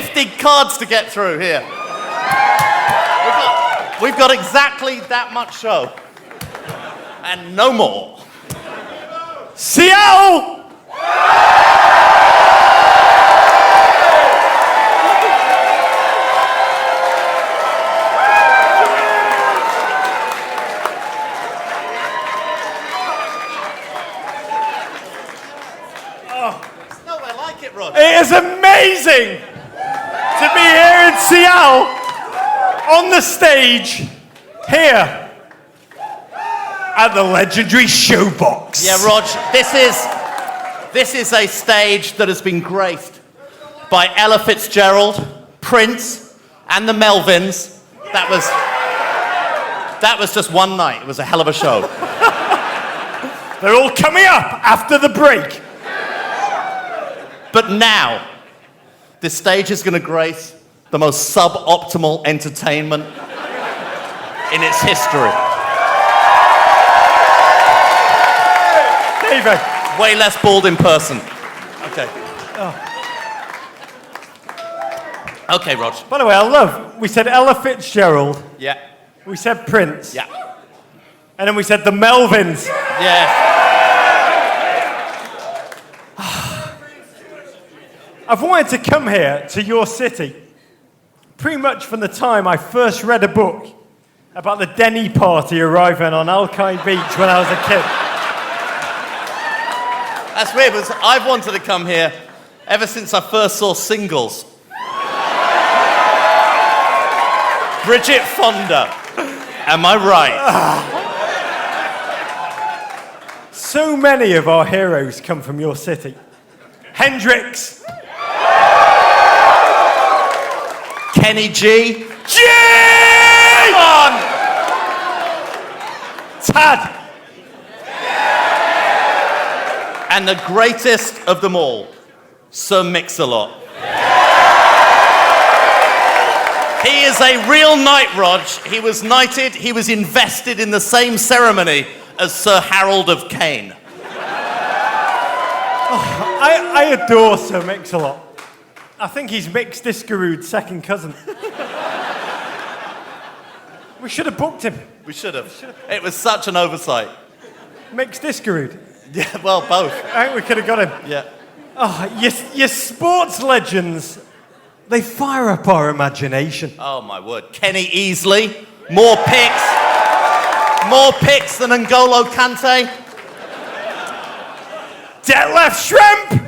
50 cards to get through here. We've got exactly that much show. And no more. Seattle! It is amazing to be here in Seattle on the stage here at the legendary Showbox. Yeah, Rog, this is a stage that has been graced by Ella Fitzgerald, Prince, and the Melvins. That was just one night. It was a hell of a show. They're all coming up after the break. But now, this stage is going to grace the most suboptimal entertainment in its history. David. Way less bald in person. Okay. Oh. Okay, Rog. By the way, we said Ella Fitzgerald. Yeah. We said Prince. Yeah. And then we said the Melvins. Yeah. I've wanted to come here to your city pretty much from the time I first read a book about the Denny party arriving on Alki Beach when I was a kid. That's weird, because I've wanted to come here ever since I first saw Singles. Bridget Fonda. Am I right? So many of our heroes come from your city. Hendrix. Kenny G. G! Come on! Tad. And the greatest of them all, Sir Mix-a-Lot. He is a real knight, Rog. He was knighted, he was invested in the same ceremony as Sir Harold of Kane. Oh, I adore Sir Mix-a-Lot. I think he's Mix Discarood's second cousin. We should have booked him. We should have. It was such an oversight. Mix Discarood. Yeah, well, both. I think we could have got him. Yeah. Oh, your sports legends, they fire up our imagination. Oh, my word. Kenny Easley, more picks than N'Golo Kante. Detlef Schrempf.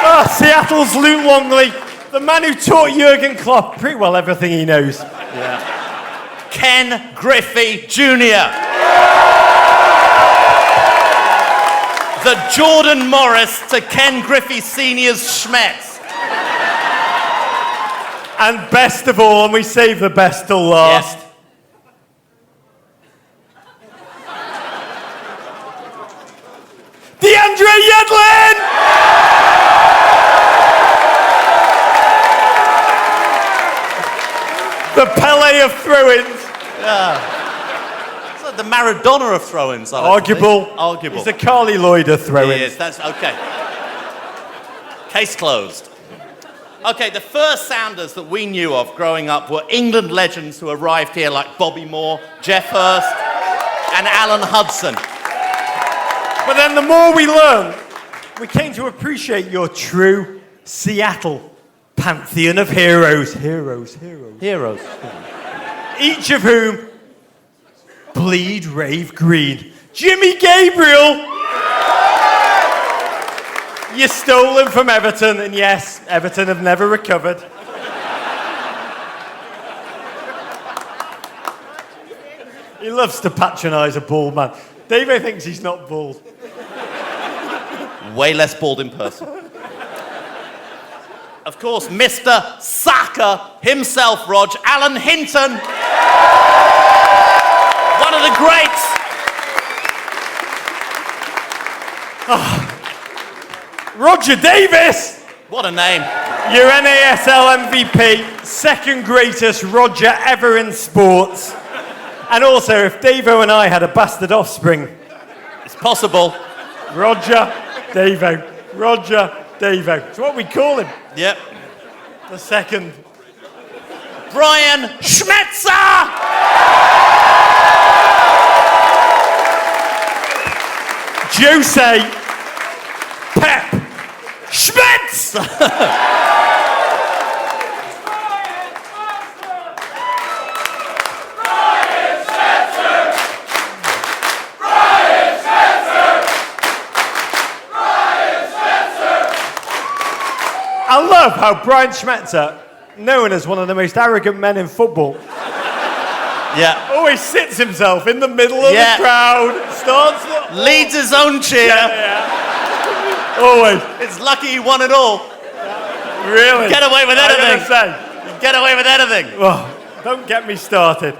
Oh, Seattle's Luke Longley, the man who taught Jurgen Klopp pretty well everything he knows. Yeah. Ken Griffey Jr. The Jordan Morris to Ken Griffey Sr.'s Schmetzer. And best of all, and we save the best till last. Yes. DeAndre Yedlin! The Pele of throw-ins. Yeah. It's like the Maradona of throw-ins. Arguable. Arguable. He's the Carly Lloyd of throw-ins. Yes, that's okay. Case closed. Okay, the first Sounders that we knew of growing up were England legends who arrived here like Bobby Moore, Jeff Hurst, and Alan Hudson. But then the more we learned, we came to appreciate your true Seattle pantheon of heroes. Heroes. Each of whom bleed rave green. Jimmy Gabriel! You stole him from Everton, and yes, Everton have never recovered. He loves to patronise a bald man. David thinks he's not bald. Way less bald in person. Of course, Mr. Saka himself, Rog, Alan Hinton. One of the greats. Oh. Roger Davis. What a name. Your NASL MVP, second greatest Roger ever in sports. And also, if Davo and I had a bastard offspring. It's possible. Roger, Davo, Roger, Davo. It's what we call him. Yep. The second. Brian Schmetzer! Jose Pep Schmetzer! I love how Brian Schmetzer, known as one of the most arrogant men in football, always sits himself in the middle of the crowd, leads his own cheer. Always. It's lucky he won it all. Really? Get away with anything. Say. Get away with anything. Oh, don't get me started.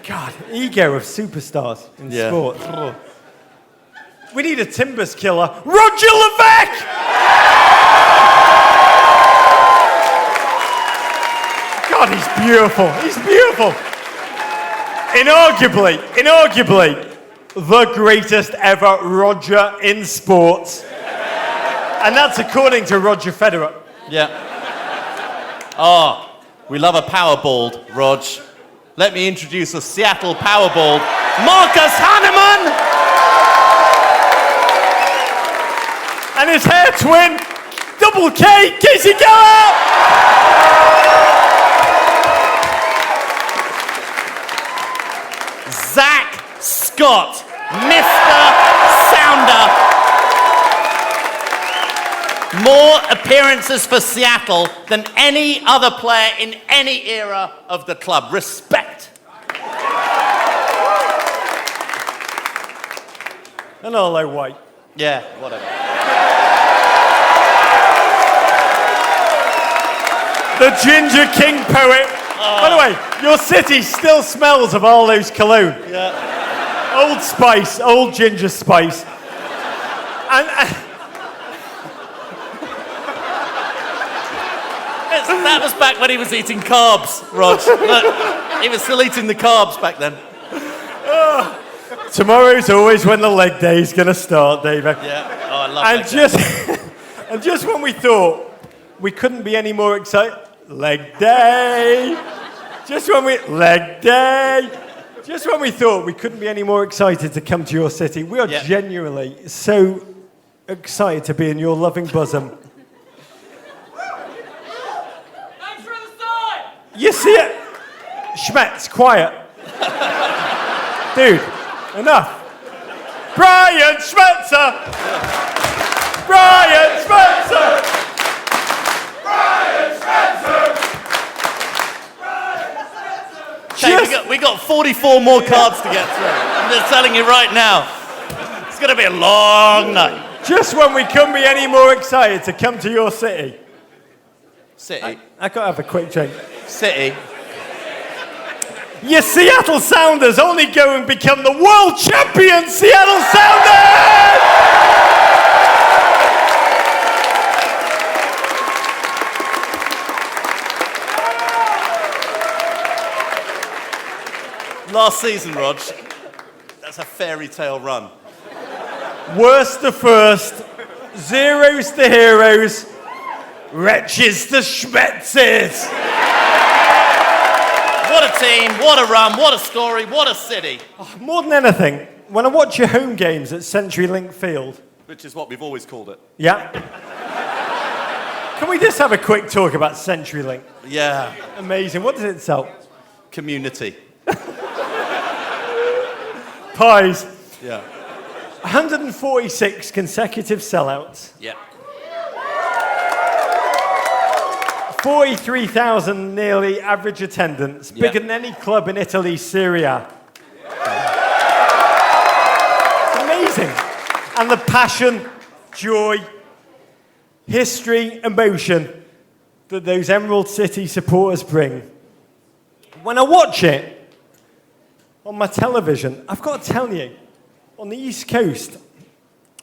God, ego of superstars in sport. Oh. We need a Timbers killer. Roger Levesque! God, he's beautiful. He's beautiful. Inarguably, the greatest ever Roger in sports. And that's according to Roger Federer. Yeah. Oh, we love a powerballed, Rog. Let me introduce a Seattle powerballed, Marcus Hanneman! And his hair twin, Double K, Casey Keller! Zach Scott, Mr. Sounder. More appearances for Seattle than any other player in any era of the club. Respect. And Arlo White. Yeah, whatever. The Ginger King poet. By the way, your city still smells of Arlo's cologne. Yeah. Old Spice, old Ginger Spice. And that was back when he was eating carbs, Rog. Look, he was still eating the carbs back then. tomorrow's always when the leg day is going to start, David. Yeah, oh, I love and leg just, day. And just when we thought we couldn't be any more excited, leg day. Just when we thought we couldn't be any more excited to come to your city, we are genuinely so excited to be in your loving bosom. Thanks for the sign! You see it? Schmetz, quiet. Dude, enough. Brian Schmetzer! Brian Schmetzer! Brian Schmetzer! Okay, we got 44 more cards to get through. I'm just telling you right now. It's going to be a long night. Just when we couldn't be any more excited to come to your city. City. I got to have a quick drink. City. Your Seattle Sounders only go and become the world champion Seattle Sounders! Last season, Rog, that's a fairy tale run. Worst to first, zeros to heroes, wretches to Schmetzers. What a team, what a run, what a story, what a city. Oh, more than anything, when I watch your home games at CenturyLink Field. Which is what we've always called it. Yeah. Can we just have a quick talk about CenturyLink? Yeah. Amazing. What does it sell? Community. Pies. Yeah. 146 consecutive sellouts. Yeah. 43,000 nearly average attendance, bigger than any club in Italy, Serie A. Amazing. And the passion, joy, history, emotion that those Emerald City supporters bring. When I watch it on my television, I've got to tell you, on the East Coast,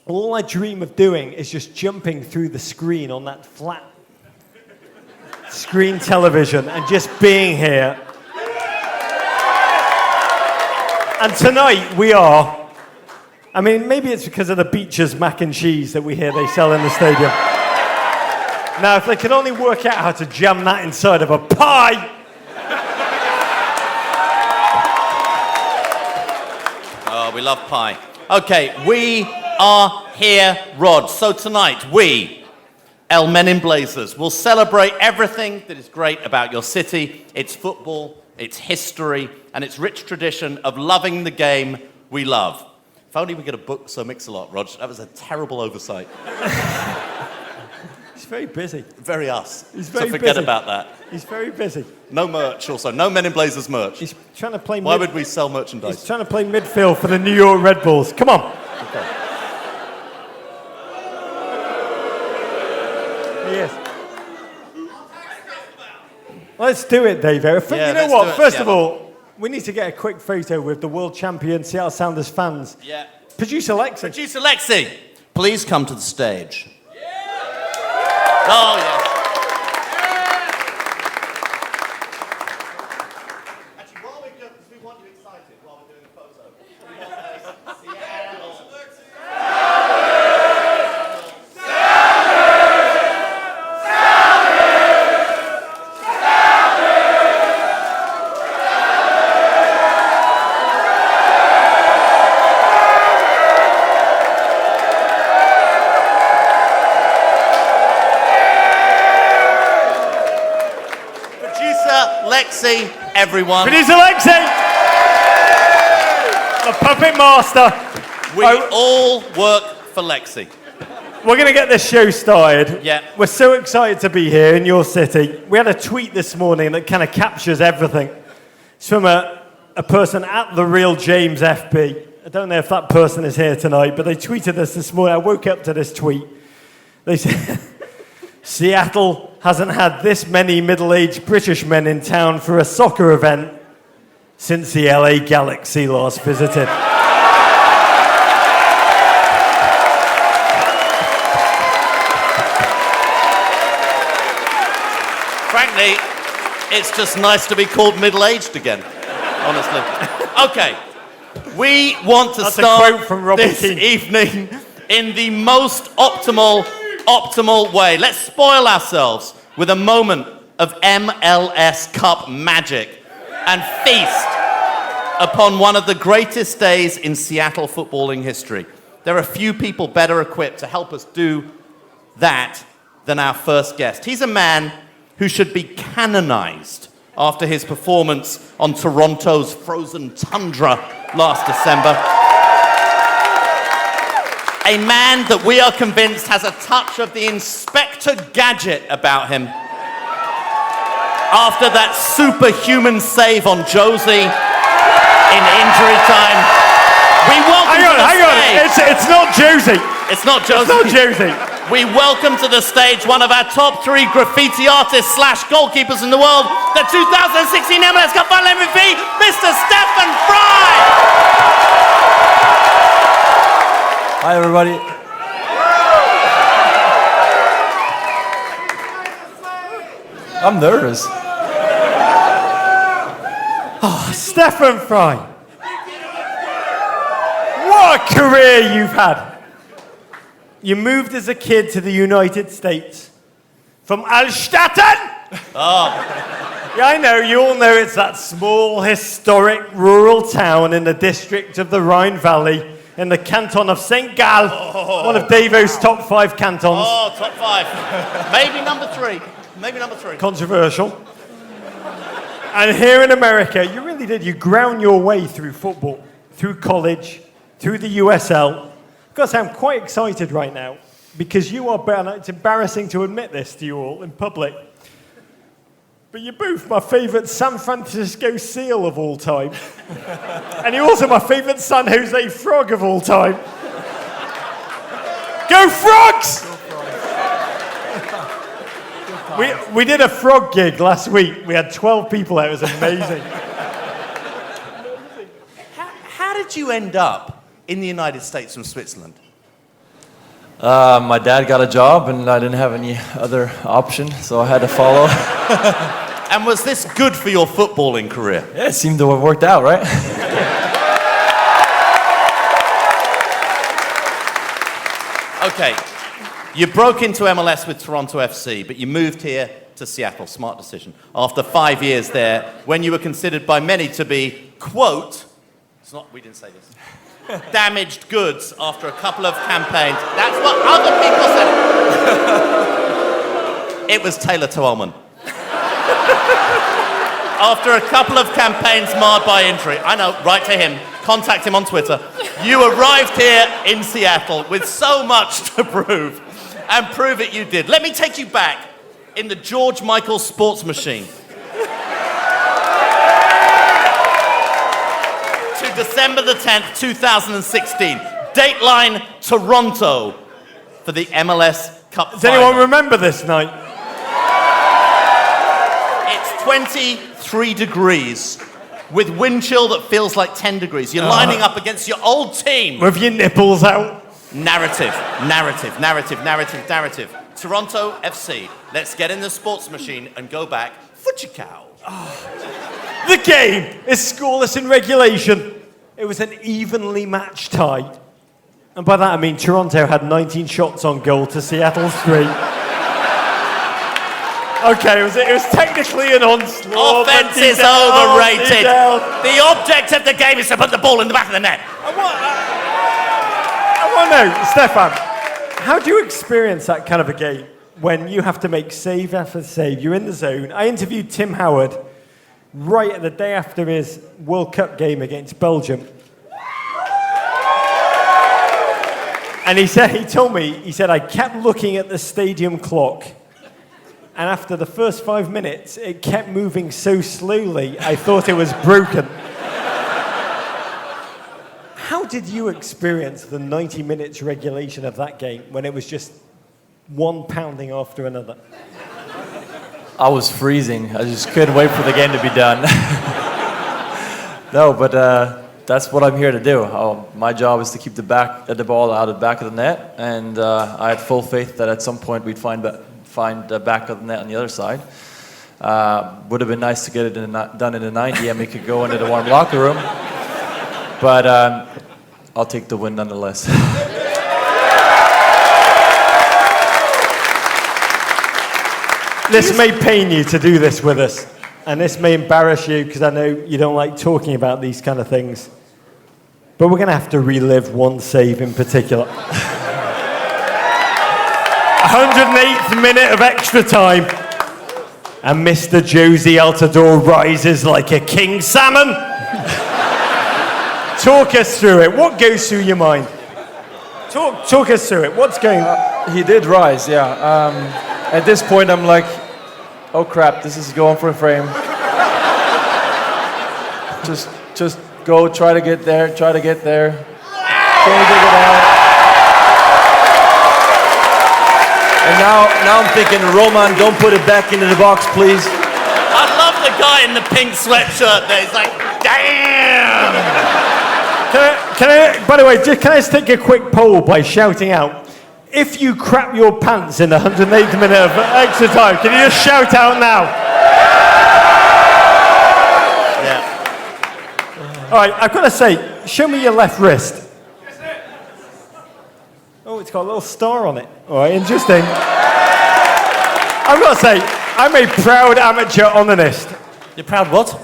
all I dream of doing is just jumping through the screen on that flat screen television and just being here. And tonight we are I mean, maybe it's because of the Beecher's mac and cheese that we hear they sell in the stadium. Now, if they could only work out how to jam that inside of a pie. Oh, we love pie. Okay, we are here, Rod. So tonight, we, El Men in Blazers, will celebrate everything that is great about your city, its football, its history, and its rich tradition of loving the game we love. If only we could have booked Sir Mix-a-Lot, Rog. That was a terrible oversight. He's very busy. Very us. He's very so forget busy. about that. He's very busy. No merch also. No Men in Blazers merch. He's trying to play... Why would we sell merchandise? He's trying to play midfield for the New York Red Bulls. Come on. Okay. Yes. Let's do it, Dave. Yeah, you know what? First of Yeah. all, we need to get a quick photo with the world champion Seattle Sounders fans. Yeah. Producer Lexi. Producer Lexi, please come to the stage. Yeah. Oh, yes. Actually, while we go, because we want you excited while we're doing the photo. Seattle. Lexi, everyone. Producer Lexi! The puppet master. We all work for Lexi. We're going to get this show started. Yeah. We're so excited to be here in your city. We had a tweet this morning that kind of captures everything. It's from a person at The Real James FB. I don't know if that person is here tonight, but they tweeted us this morning. I woke up to this tweet. They said, Seattle hasn't had this many middle-aged British men in town for a soccer event since the LA Galaxy last visited. Frankly, it's just nice to be called middle-aged again, honestly. Okay, we want to That's a start quote from Robert this Keane. evening in the most optimal way. Let's spoil ourselves with a moment of MLS Cup magic and feast upon one of the greatest days in Seattle footballing history. There are few people better equipped to help us do that than our first guest. He's a man who should be canonized after his performance on Toronto's frozen tundra last December. A man that we are convinced has a touch of the Inspector Gadget about him. After that superhuman save on Josie in injury time, we welcome to the stage. It's not Josie. It's not Josie. It's not Josie. We welcome to the stage one of our top 3 graffiti artists / goalkeepers in the world, the 2016 MLS Cup Final MVP, Mr. Stefan Frei. Hi, everybody. I'm nervous. Oh, Stefan Frei. What a career you've had. You moved as a kid to the United States from Alstatten. Oh. Yeah, I know. You all know it's that small, historic, rural town in the district of the Rhine Valley in the canton of St. Gall, one of Davo's top 5 cantons. Oh, top 5. Maybe number 3. Maybe number 3. Controversial. And here in America, you really did. You ground your way through football, through college, through the USL. I've got to say, I'm quite excited right now because you are better. It's embarrassing to admit this to you all in public. But you're both my favourite San Francisco Seal of all time. And you're also my favourite San Jose Frog of all time. Go Frogs! We did a frog gig last week. We had 12 people there. It was amazing. How did you end up in the United States from Switzerland? My dad got a job, and I didn't have any other option, so I had to follow. And was this good for your footballing career? Yeah, it seemed to have worked out, right? Okay, you broke into MLS with Toronto FC, but you moved here to Seattle. Smart decision. After 5 years there, when you were considered by many to be, quote, we didn't say this, damaged goods after a couple of campaigns. That's what other people said. It was Taylor Twellman. After a couple of campaigns marred by injury, I know, write to him, contact him on Twitter. You arrived here in Seattle with so much to prove, and prove it you did. Let me take you back in the George Michael sports machine to December the 10th, 2016. Dateline, Toronto, for the MLS Cup Does final. anyone remember this night? It's 23 degrees with wind chill that feels like 10 degrees. You're lining up against your old team. With your nipples out. Narrative. Toronto FC. Let's get in the sports machine and go back. Foochie-cow. The game is scoreless in regulation. It was an evenly matched tie. And by that I mean Toronto had 19 shots on goal to Seattle's 3. Okay, it was technically an onslaught. Offense is overrated. The object of the game is to put the ball in the back of the net. I want to know, Stefan, how do you experience that kind of a game when you have to make save after save? You're in the zone. I interviewed Tim Howard right at the day after his World Cup game against Belgium. And he told me, I kept looking at the stadium clock. And after the first 5 minutes, it kept moving so slowly, I thought it was broken. How did you experience the 90 minutes regulation of that game when it was just one pounding after another? I was freezing. I just couldn't wait for the game to be done. No, but that's what I'm here to do. My job is to keep the ball out of the back of the net, and I had full faith that at some point we'd find the back of the net on the other side. Would have been nice to get it done in the 90 and we could go into the warm locker room. But I'll take the win nonetheless. This may pain you to do this with us, and this may embarrass you because I know you don't like talking about these kind of things. But we're going to have to relive one save in particular. 108th minute of extra time. And Mr. Josie Altidore rises like a king salmon. Talk us through it. What goes through your mind? Talk us through it. What's going on? He did rise, yeah. At this point, I'm like, oh crap, this is going for a frame. Just go, try to get there. Can't dig it out. And now I'm thinking, Roman, don't put it back into the box, please. I love the guy in the pink sweatshirt there. He's like, damn! By the way, can I just take a quick poll by shouting out, if you crap your pants in the 108th minute of extra time, can you just shout out now? Yeah. All right, I've got to say, show me your left wrist. Oh, it's got a little star on it. All right, interesting. I've got to say, I'm a proud amateur onanist. You're proud what?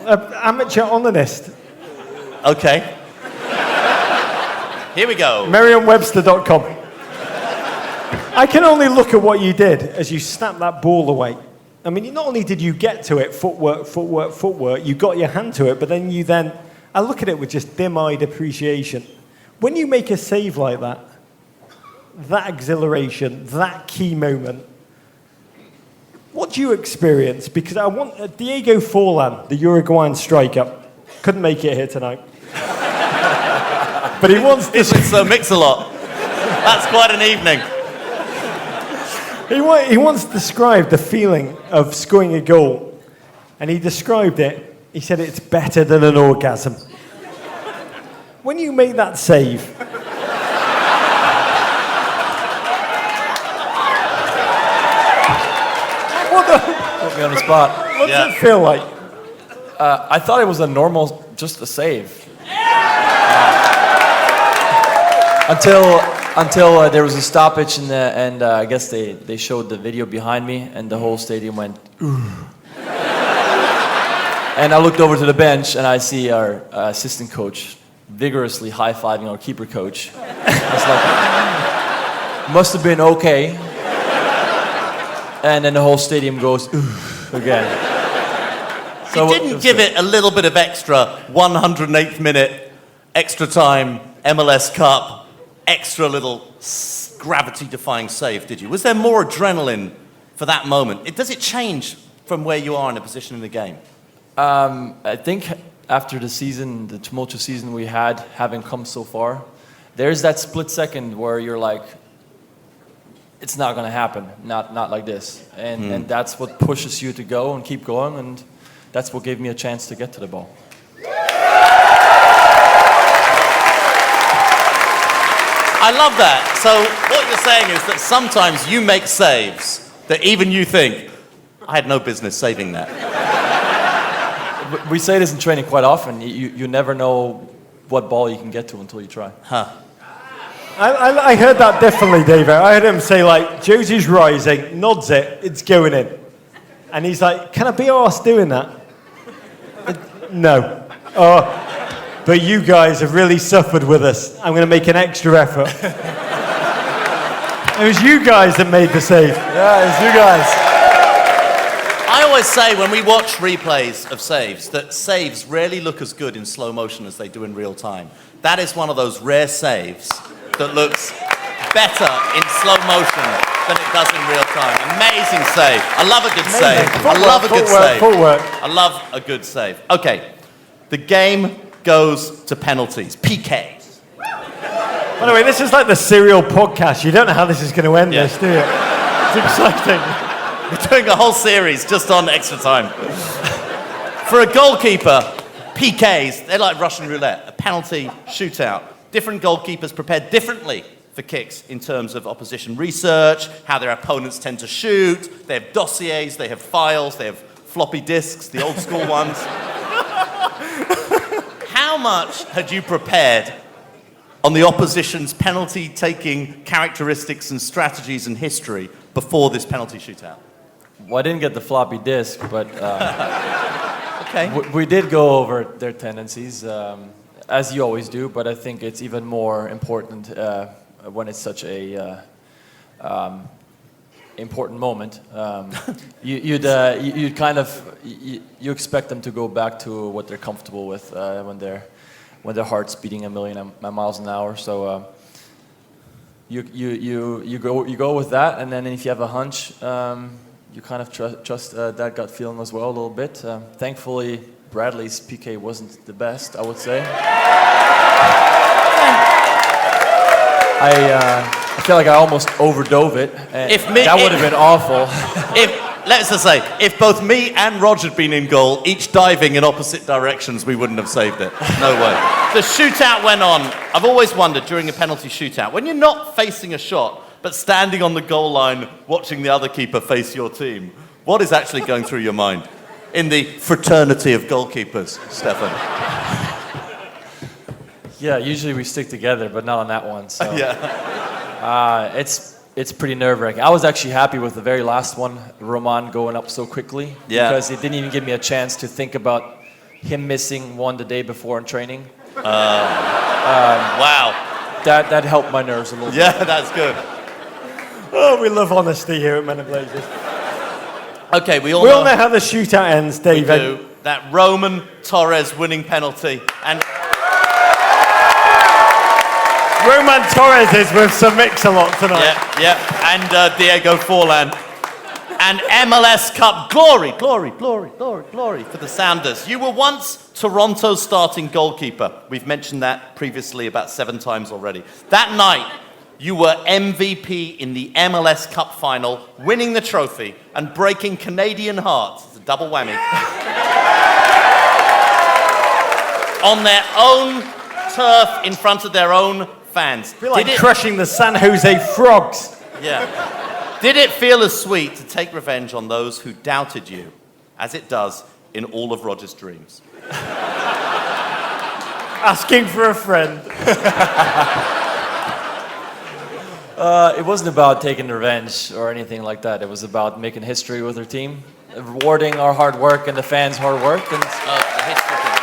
Amateur onanist. Okay. Here we go. Merriam-Webster.com. I can only look at what you did as you snapped that ball away. I mean, not only did you get to it, footwork, you got your hand to it, but then I look at it with just dim-eyed appreciation. When you make a save like that exhilaration, that key moment, what do you experience? Because I want Diego Forlan, the Uruguayan striker, couldn't make it here tonight. But he wants this. So Mix-a-Lot. That's quite an evening. He once described the feeling of scoring a goal, and he described it. He said it's better than an orgasm. When you make that save, Put me on the spot. what does it feel like? I thought it was just a save. until there was a stoppage, and I guess they showed the video behind me, and the whole stadium went, ooh. And I looked over to the bench, and I see our assistant coach vigorously high-fiving our keeper coach. I was like, must have been okay. And then the whole stadium goes, ooh, again. So you didn't give it a little bit of extra 108th minute, extra time, MLS Cup, extra little gravity-defying save, did you? Was there more adrenaline for that moment? Does it change from where you are in a position in the game? I think after the season, the tumultuous season we had, having come so far, there's that split second where you're like, it's not going to happen, not like this. And that's what pushes you to go and keep going, and that's what gave me a chance to get to the ball. I love that. So what you're saying is that sometimes you make saves that even you think, I had no business saving that. We say this in training quite often. You never know what ball you can get to until you try. Huh. I heard that differently, David. I heard him say, like, Josie's rising, nods it, it's going in. And he's like, can I be arsed doing that? No. But you guys have really suffered with us. I'm going to make an extra effort. It was you guys that made the save. Yeah, it was you guys. I always say when we watch replays of saves that saves rarely look as good in slow motion as they do in real time. That is one of those rare saves that looks better in slow motion than it does in real time. Amazing save. I love a good save. I love a good save. Footwork. I love a good save. Okay, the game goes to penalties. PK. By the way, this is like the serial podcast. You don't know how this is going to end, this, do you? It's exciting. We're doing a whole series just on extra time. For a goalkeeper, PKs, they're like Russian roulette. A penalty, shootout. Different goalkeepers prepared differently for kicks in terms of opposition research, how their opponents tend to shoot. They have dossiers, they have files, they have floppy disks, the old school ones. How much had you prepared on the opposition's penalty-taking characteristics and strategies and history before this penalty shootout? Well, I didn't get the floppy disk, but okay. we did go over their tendencies, as you always do, but I think it's even more important when it's such a important moment. You expect them to go back to what they're comfortable with when their heart's beating a million miles an hour. So you go with that, and then if you have a hunch, you kind of trust that gut feeling as well a little bit. Thankfully, Bradley's PK wasn't the best, I would say. I feel like I almost overdove it. That would have been awful. Let's just say, if both me and Rog had been in goal, each diving in opposite directions, we wouldn't have saved it. No way. The shootout went on. I've always wondered during a penalty shootout, when you're not facing a shot, but standing on the goal line, watching the other keeper face your team, what is actually going through your mind? In the fraternity of goalkeepers, Stefan. Yeah, usually we stick together, but not on that one. So. Yeah. It's pretty nerve-wracking. I was actually happy with the very last one, Roman going up so quickly, because it didn't even give me a chance to think about him missing one the day before in training. Wow. That helped my nerves a little bit. Yeah, that's good. Oh, we love honesty here at Men in Blazers. Okay, we all know how the shootout ends, David. We do. That Roman Torres winning penalty. And Roman Torres is with some mix-a-lot tonight. Yeah. And Diego Forlan. And MLS Cup glory for the Sounders. You were once Toronto's starting goalkeeper. We've mentioned that previously about 7 times already. That night, you were MVP in the MLS Cup final, winning the trophy and breaking Canadian hearts. It's a double whammy. On their own turf in front of their own fans. Feel like crushing the San Jose Frogs. Yeah. Did it feel as sweet to take revenge on those who doubted you, as it does in all of Roger's dreams? Asking for a friend. It wasn't about taking revenge or anything like that. It was about making history with our team, rewarding our hard work and the fans' hard work. And The history thing.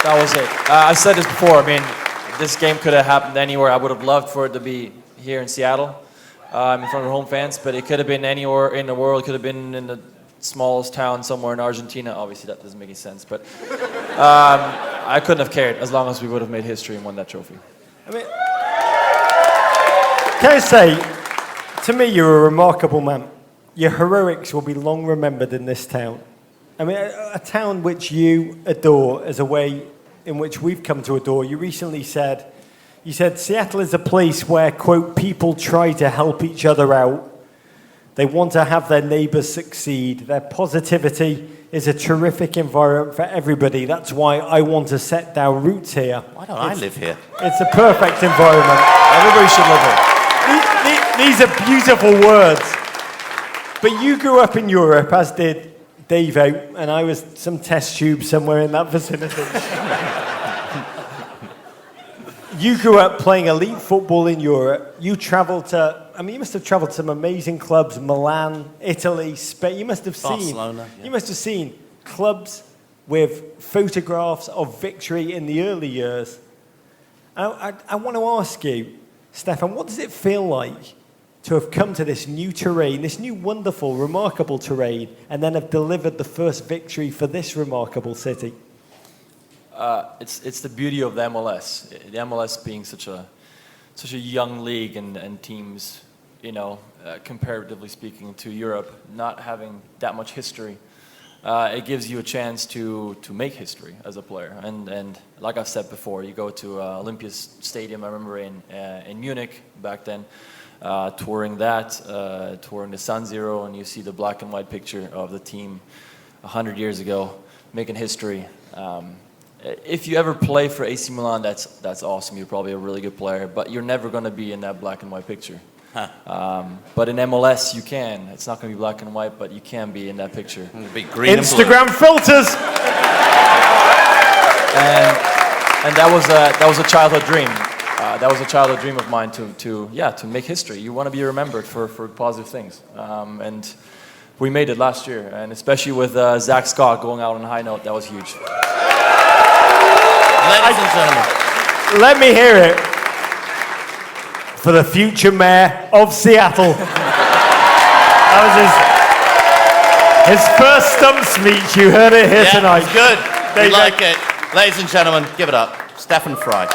that was it. I said this before. I mean, this game could have happened anywhere. I would have loved for it to be here in Seattle, in front of home fans. But it could have been anywhere in the world. It could have been in the smallest town somewhere in Argentina. Obviously, that doesn't make any sense. But I couldn't have cared as long as we would have made history and won that trophy. I mean, can I say, to me, you're a remarkable man. Your heroics will be long remembered in this town. I mean, a town which you adore as a way in which we've come to adore. You recently said, Seattle is a place where, quote, people try to help each other out. They want to have their neighbors succeed. Their positivity is a terrific environment for everybody. That's why I want to set down roots here. Why don't I live here? It's a perfect environment. Everybody should live here. These are beautiful words. But you grew up in Europe, as did Davo, and I was some test tube somewhere in that vicinity. You grew up playing elite football in Europe. You traveled to, you must have traveled to some amazing clubs, Milan, Italy, Spain. You must have seen, Barcelona, yeah. You must have seen clubs with photographs of victory in the early years. I want to ask you, Stefan, what does it feel like to have come to this new terrain, this new wonderful, remarkable terrain, and then have delivered the first victory for this remarkable city? It's the beauty of the MLS. The MLS being such a young league and teams, comparatively speaking to Europe, not having that much history, it gives you a chance to make history as a player. And like I've said before, you go to Olympia Stadium. I remember in Munich back then, touring the San Siro, and you see the black and white picture of the team 100 years ago making history. If you ever play for AC Milan, that's awesome. You're probably a really good player, but you're never going to be in that black and white picture. But in MLS, you can. It's not going to be black and white, but you can be in that picture. Be green Instagram filters. And that was a childhood dream. That was a childhood dream of mine to make history. You want to be remembered for positive things, and we made it last year. And especially with Zach Scott going out on a high note, that was huge. Ladies and gentlemen. Let me hear it for the future mayor of Seattle. That was his first stump speech. You heard it here tonight. It's good. We like it. Ladies and gentlemen, give it up. Stefan Frei.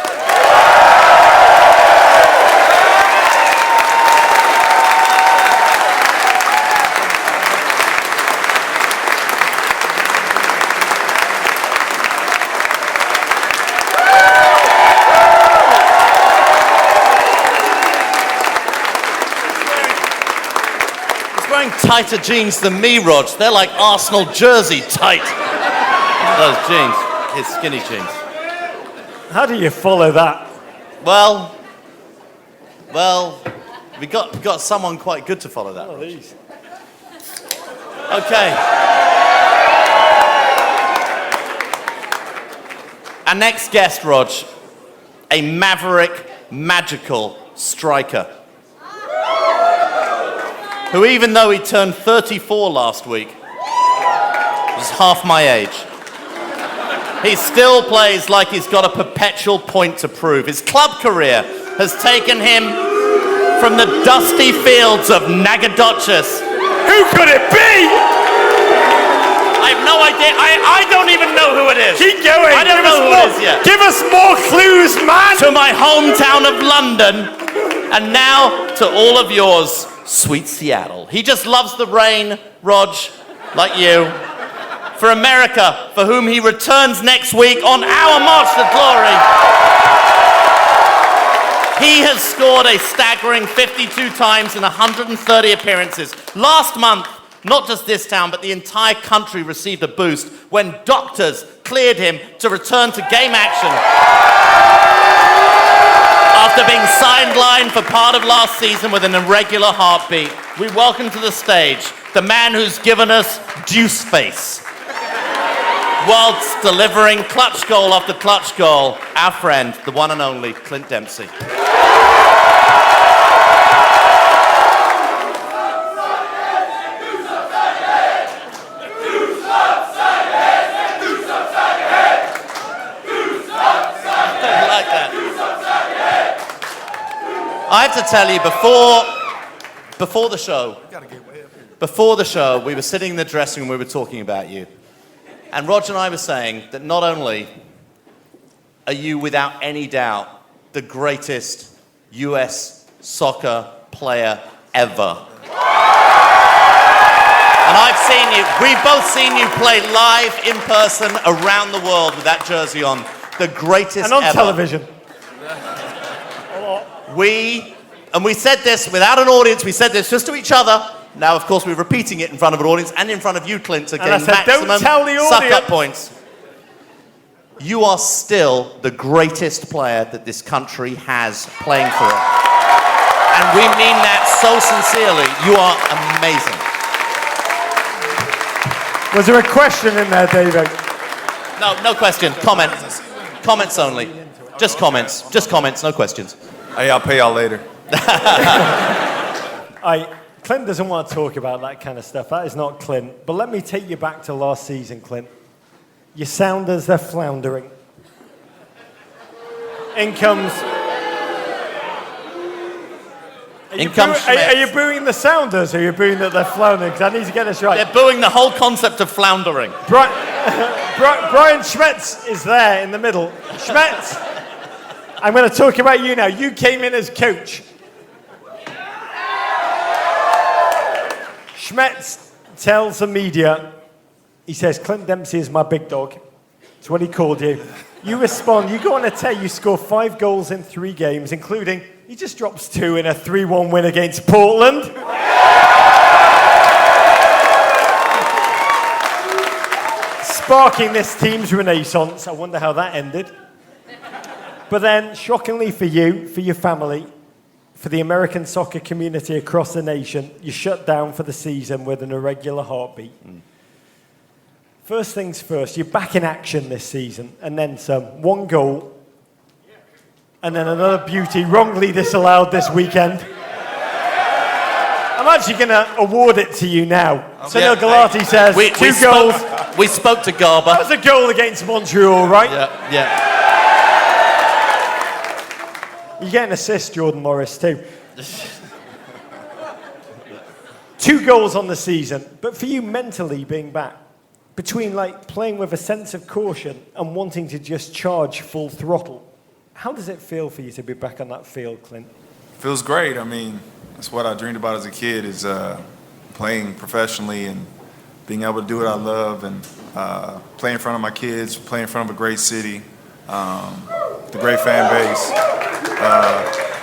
Tighter jeans than me, Rog. They're like Arsenal jersey tight. Those jeans, his skinny jeans. How do you follow that? Well, we got someone quite good to follow that. These. Okay. Our next guest, Rog, a maverick, magical striker, who, even though he turned 34 last week, was half my age. He still plays like he's got a perpetual point to prove. His club career has taken him from the dusty fields of Nacogdoches. Who could it be? I have no idea. I don't even know who it is. Keep going. I don't know who it is yet. Give us more clues, man. To my hometown of London, and now to all of yours, sweet Seattle. He just loves the rain, Rog, like you. For America, for whom he returns next week on our March to Glory. He has scored a staggering 52 times in 130 appearances. Last month, not just this town, but the entire country received a boost when doctors cleared him to return to game action. After being sidelined for part of last season with an irregular heartbeat, we welcome to the stage the man who's given us Deuce Face, whilst delivering clutch goal after clutch goal, our friend, the one and only Clint Dempsey. I have to tell you, before the show, we were sitting in the dressing room, we were talking about you. And Roger and I were saying that not only are you, without any doubt, the greatest US soccer player ever. And I've seen you, we've both seen you play live in person around the world with that jersey on. The greatest and on ever. television. We said this without an audience, we said this just to each other. Now, of course, we're repeating it in front of an audience and in front of you, Clint, to gain maximum don't tell the suck-up points. You are still the greatest player that this country has playing for it. And we mean that so sincerely. You are amazing. Was there a question in there, David? No question. Comment. Comments only. Just comments. Just comments, no questions. Hey, I'll pay y'all later. Clint doesn't want to talk about that kind of stuff. That is not Clint. But let me take you back to last season, Clint. Your Sounders, they're floundering. In comes Schmetzer. Are you booing the Sounders, or are you booing that they're floundering? Because I need to get this right. They're booing the whole concept of floundering. Brian Schmetzer is there in the middle. Schmetzer, I'm going to talk about you now. You came in as coach. Schmetzer tells the media, he says, Clint Dempsey is my big dog. That's what he called you. You respond, you go on a tell, you score 5 goals in 3 games, including, he just drops 2 in a 3-1 win against Portland. Sparking this team's renaissance. I wonder how that ended. But then, shockingly for you, for your family, for the American soccer community across the nation, you shut down for the season with an irregular heartbeat. First things first, you're back in action this season, and then some. 1 goal, and then another beauty, wrongly disallowed this weekend. I'm actually going to award it to you now. Sunil Gulati says, 2 goals. We spoke to Garber. That was a goal against Montreal, right? Yeah. You get an assist, Jordan Morris, too. 2 goals on the season, but for you mentally being back, between like playing with a sense of caution and wanting to just charge full throttle, how does it feel for you to be back on that field, Clint? Feels great. I mean, that's what I dreamed about as a kid, is playing professionally and being able to do what I love, and play in front of my kids, play in front of a great city, the great fan base.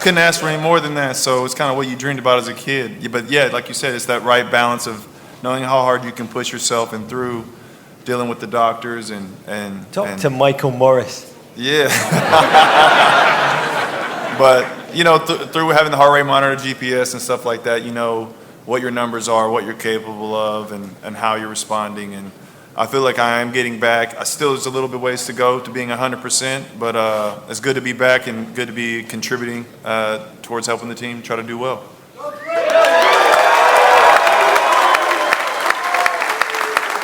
Couldn't ask for any more than that, so it's kind of what you dreamed about as a kid. But yeah, like you said, it's that right balance of knowing how hard you can push yourself and through dealing with the doctors and Talk to Michael Morris. Yeah. But, you know, through having the heart rate monitor, GPS and stuff like that, you know what your numbers are, what you're capable of, and how you're responding. And I feel like I am getting back. There's a little bit ways to go to being 100%, but it's good to be back and good to be contributing towards helping the team try to do well.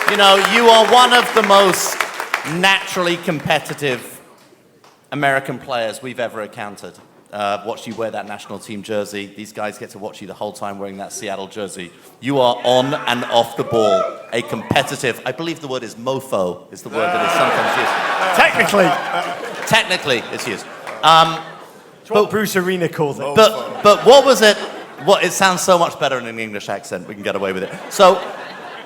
You know, you are one of the most naturally competitive American players we've ever encountered. Watch you wear that national team jersey. These guys get to watch you the whole time wearing that Seattle jersey. You are on and off the ball a competitive, I believe the word is mofo, is the word that is sometimes used. Technically, it's used. It's what Bruce Arena calls it. But what was it? It sounds so much better in an English accent. We can get away with it.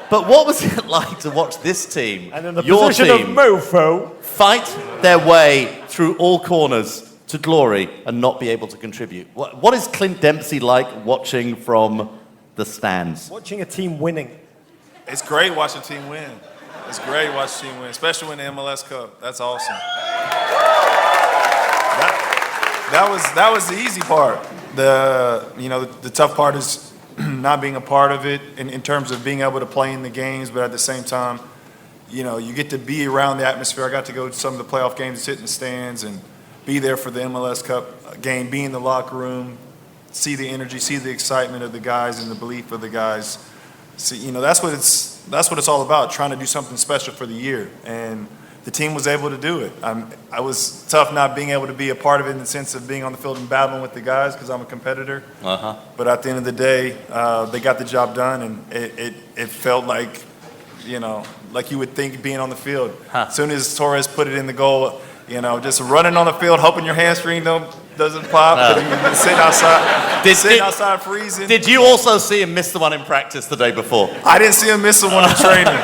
But what was it like to watch this team, and in the your position team, of mofo, fight their way through all corners to glory and not be able to contribute? What is Clint Dempsey like watching from the stands? watching a team winning? It's great watching a team win. It's great watching a team win, especially when the MLS Cup. That's awesome. That was the easy part. The tough part is not being a part of it in terms of being able to play in the games, but at the same time, you get to be around the atmosphere. I got to go to some of the playoff games, sit in the stands, and be there for the MLS Cup game, be in the locker room, see the energy, see the excitement of the guys and the belief of the guys. See, that's what it's all about, trying to do something special for the year. And the team was able to do it. I was tough not being able to be a part of it in the sense of being on the field and battling with the guys because I'm a competitor. But at the end of the day, they got the job done, and it felt like, like you would think being on the field. As soon as Torres put it in the goal, just running on the field, hoping your hamstring doesn't pop. You sit outside freezing. Did you also see him miss the one in practice the day before? I didn't see him miss the one in training.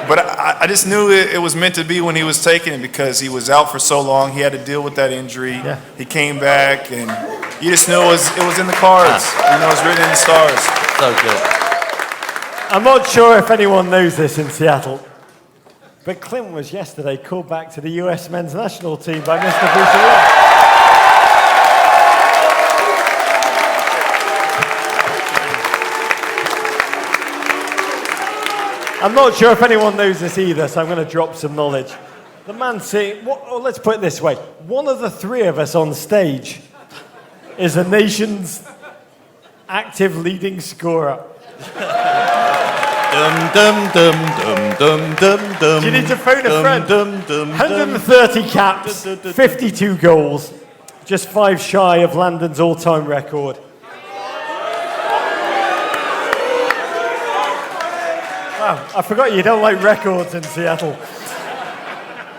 But I just knew it was meant to be when he was taking it because he was out for so long. He had to deal with that injury. Yeah. He came back, and you just knew it was in the cards. It was written in the stars. So good. I'm not sure if anyone knows this in Seattle, but Clint was yesterday called back to the US men's national team by Mr. Bruce. I'm not sure if anyone knows this either, so I'm going to drop some knowledge. The man saying, let's put it this way. One of the three of us on stage is the nation's active leading scorer. Do you need to phone a friend? 130 caps, 52 goals, just 5 shy of Landon's all-time record. Wow, I forgot you don't like records in Seattle.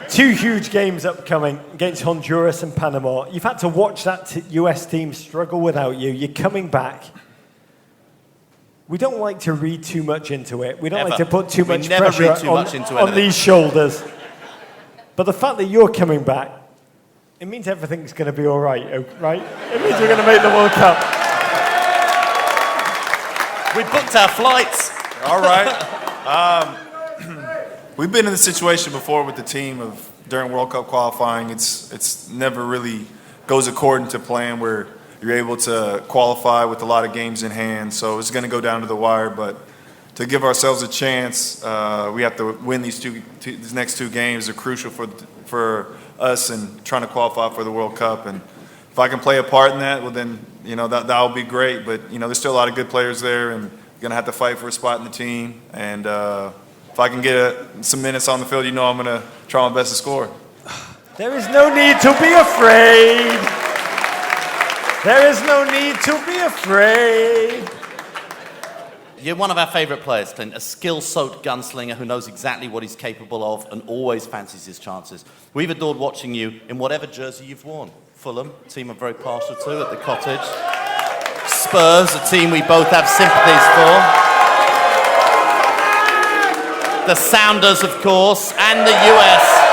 2 huge games upcoming against Honduras and Panama. You've had to watch that US team struggle without you. You're coming back. We don't like to read too much into it. We don't like to put too much pressure on these shoulders. But the fact that you're coming back, it means everything's going to be all right, right? It means we're going to make the World Cup. We booked our flights. All right. We've been in this situation before with the team during World Cup qualifying. It's never really goes according to plan where you're able to qualify with a lot of games in hand. So it's going to go down to the wire. But to give ourselves a chance, we have to win these next 2 games. They're crucial for us and trying to qualify for the World Cup. And if I can play a part in that, well then that will be great. But there's still a lot of good players there, and going to have to fight for a spot in the team. And if I can get some minutes on the field, I'm going to try my best to score. There is no need to be afraid. There is no need to be afraid. You're one of our favourite players, Clint, a skill-soaked gunslinger who knows exactly what he's capable of and always fancies his chances. We've adored watching you in whatever jersey you've worn. Fulham, a team I'm very partial to at the Cottage. Spurs, a team we both have sympathies for. The Sounders, of course, and the US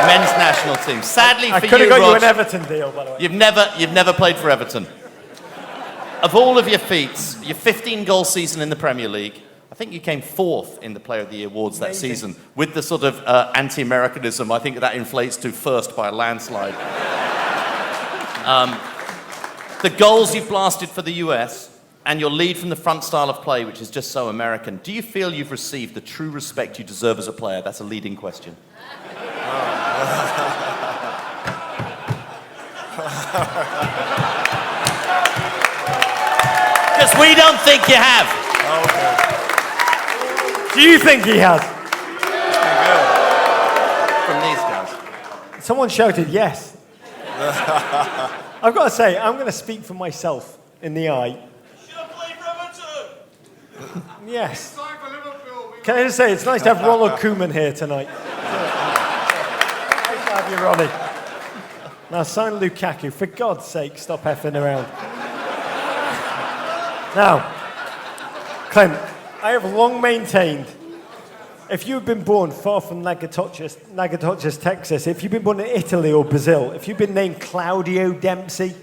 men's national team. Sadly for you, I could have got Rog, you an Everton deal, by the way. You've never played for Everton. Of all of your feats, your 15-goal season in the Premier League, I think you came 4th in the Player of the Year awards that season. With the sort of anti-Americanism, I think that inflates to 1st by a landslide. The goals you've blasted for the US and your lead from the front style of play, which is just so American, do you feel you've received the true respect you deserve as a player? That's a leading question. Because we don't think you have. Do you think he has? From these guys. Someone shouted yes. I've got to say, I'm going to speak for myself in the eye. Yes. Can I just say, it's nice to have Ronald Koeman here tonight. Nice to have you, Ronnie. Now, sign Lukaku. For God's sake, stop effing around. Now, Clint, I have long maintained, if you've been born far from Nacogdoches, Texas, if you've been born in Italy or Brazil, if you've been named Claudio Dempsey,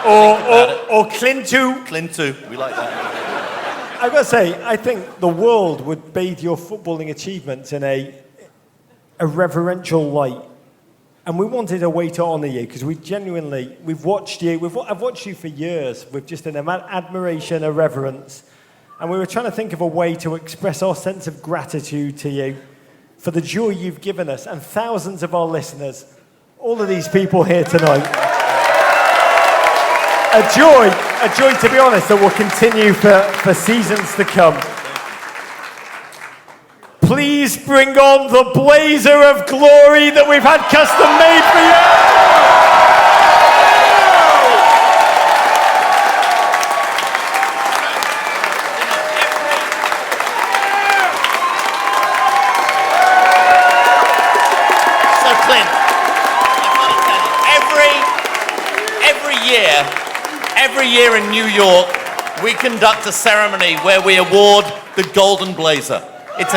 or Clintu. Clintu, we like that. I've got to say, I think the world would bathe your footballing achievements in a reverential light. And we wanted a way to honour you, because we've watched you, I've watched you for years with just an admiration, a reverence. And we were trying to think of a way to express our sense of gratitude to you for the joy you've given us and thousands of our listeners, all of these people here tonight. A joy, to be honest, that will continue for seasons to come. please bring on the blazer of glory that we've had custom made for you. Every year in New York, we conduct a ceremony where we award the Golden Blazer. It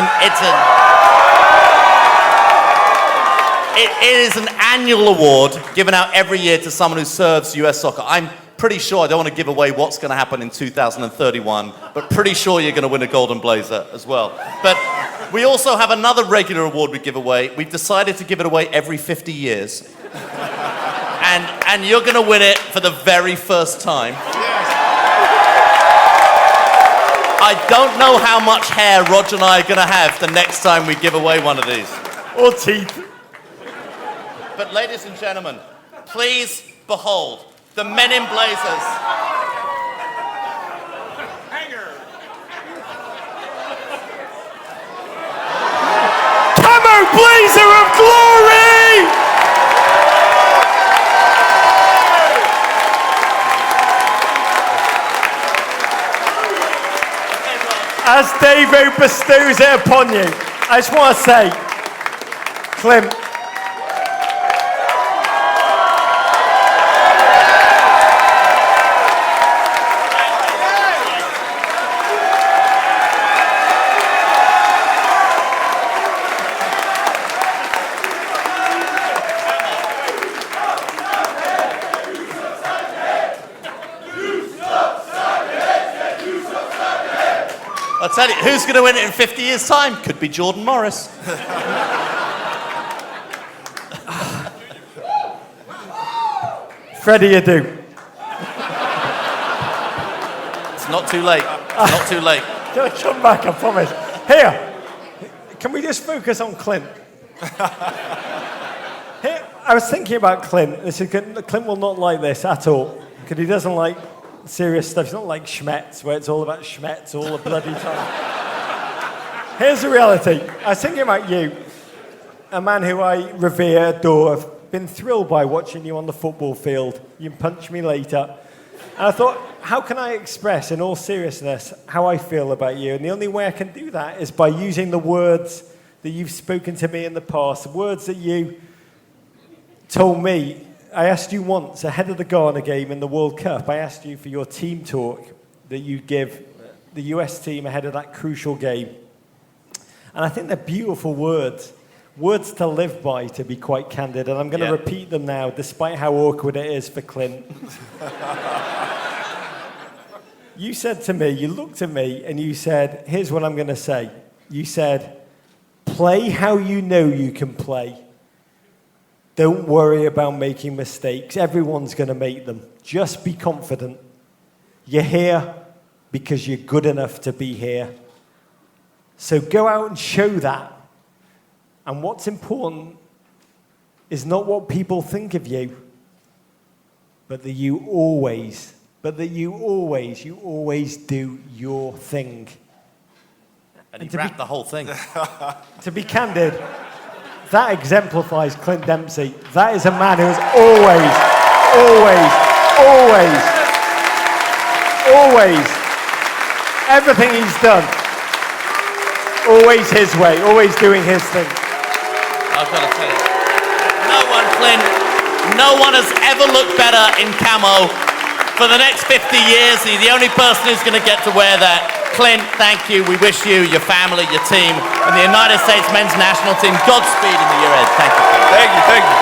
is an annual award given out every year to someone who serves US soccer. I'm pretty sure, I don't want to give away what's going to happen in 2031, but pretty sure you're going to win a Golden Blazer as well. But we also have another regular award we give away. We've decided to give it away every 50 years. And you're going to win it for the very first time. I don't know how much hair Roger and I are going to have the next time we give away one of these. Or teeth. But ladies and gentlemen, please behold the Men in Blazers. Camo Blazer of Glory! As Davo bestows it upon you, I just want to say, Clint, I'll tell you, who's going to win it in 50 years' time? Could be Jordan Morris. Freddie Adu. It's not too late. Not too late. Gonna come back, I promise. Here, can we just focus on Clint? Here, I was thinking about Clint. Clint will not like this at all, because he doesn't like serious stuff. It's not like Schmetzer, where it's all about Schmetzer all the bloody time. Here's the reality. I was thinking about you, a man who I revere, adore. I've been thrilled by watching you on the football field. You can punch me later. And I thought, how can I express in all seriousness how I feel about you? And the only way I can do that is by using the words that you've spoken to me in the past, words that you told me. I asked you once, ahead of the Ghana game in the World Cup, I asked you for your team talk that you'd give the US team ahead of that crucial game. And I think they're beautiful words. Words to live by, to be quite candid. And I'm going to repeat them now, despite how awkward it is for Clint. You said to me, you looked at me, and you said, here's what I'm going to say. You said, play how you know you can play. Don't worry about making mistakes. Everyone's going to make them. Just be confident. You're here because you're good enough to be here. So go out and show that. And what's important is not what people think of you, but that you always do your thing. And he wrapped the whole thing. To be candid, that exemplifies Clint Dempsey. That is a man who has always, everything he's done, always his way, always doing his thing. I've got to tell you, no one has ever looked better in camo. For the next 50 years, he's the only person who's going to get to wear that. Clint, thank you. We wish you, your family, your team, and the United States men's national team Godspeed in the year ahead. Thank you. Thank you, thank you.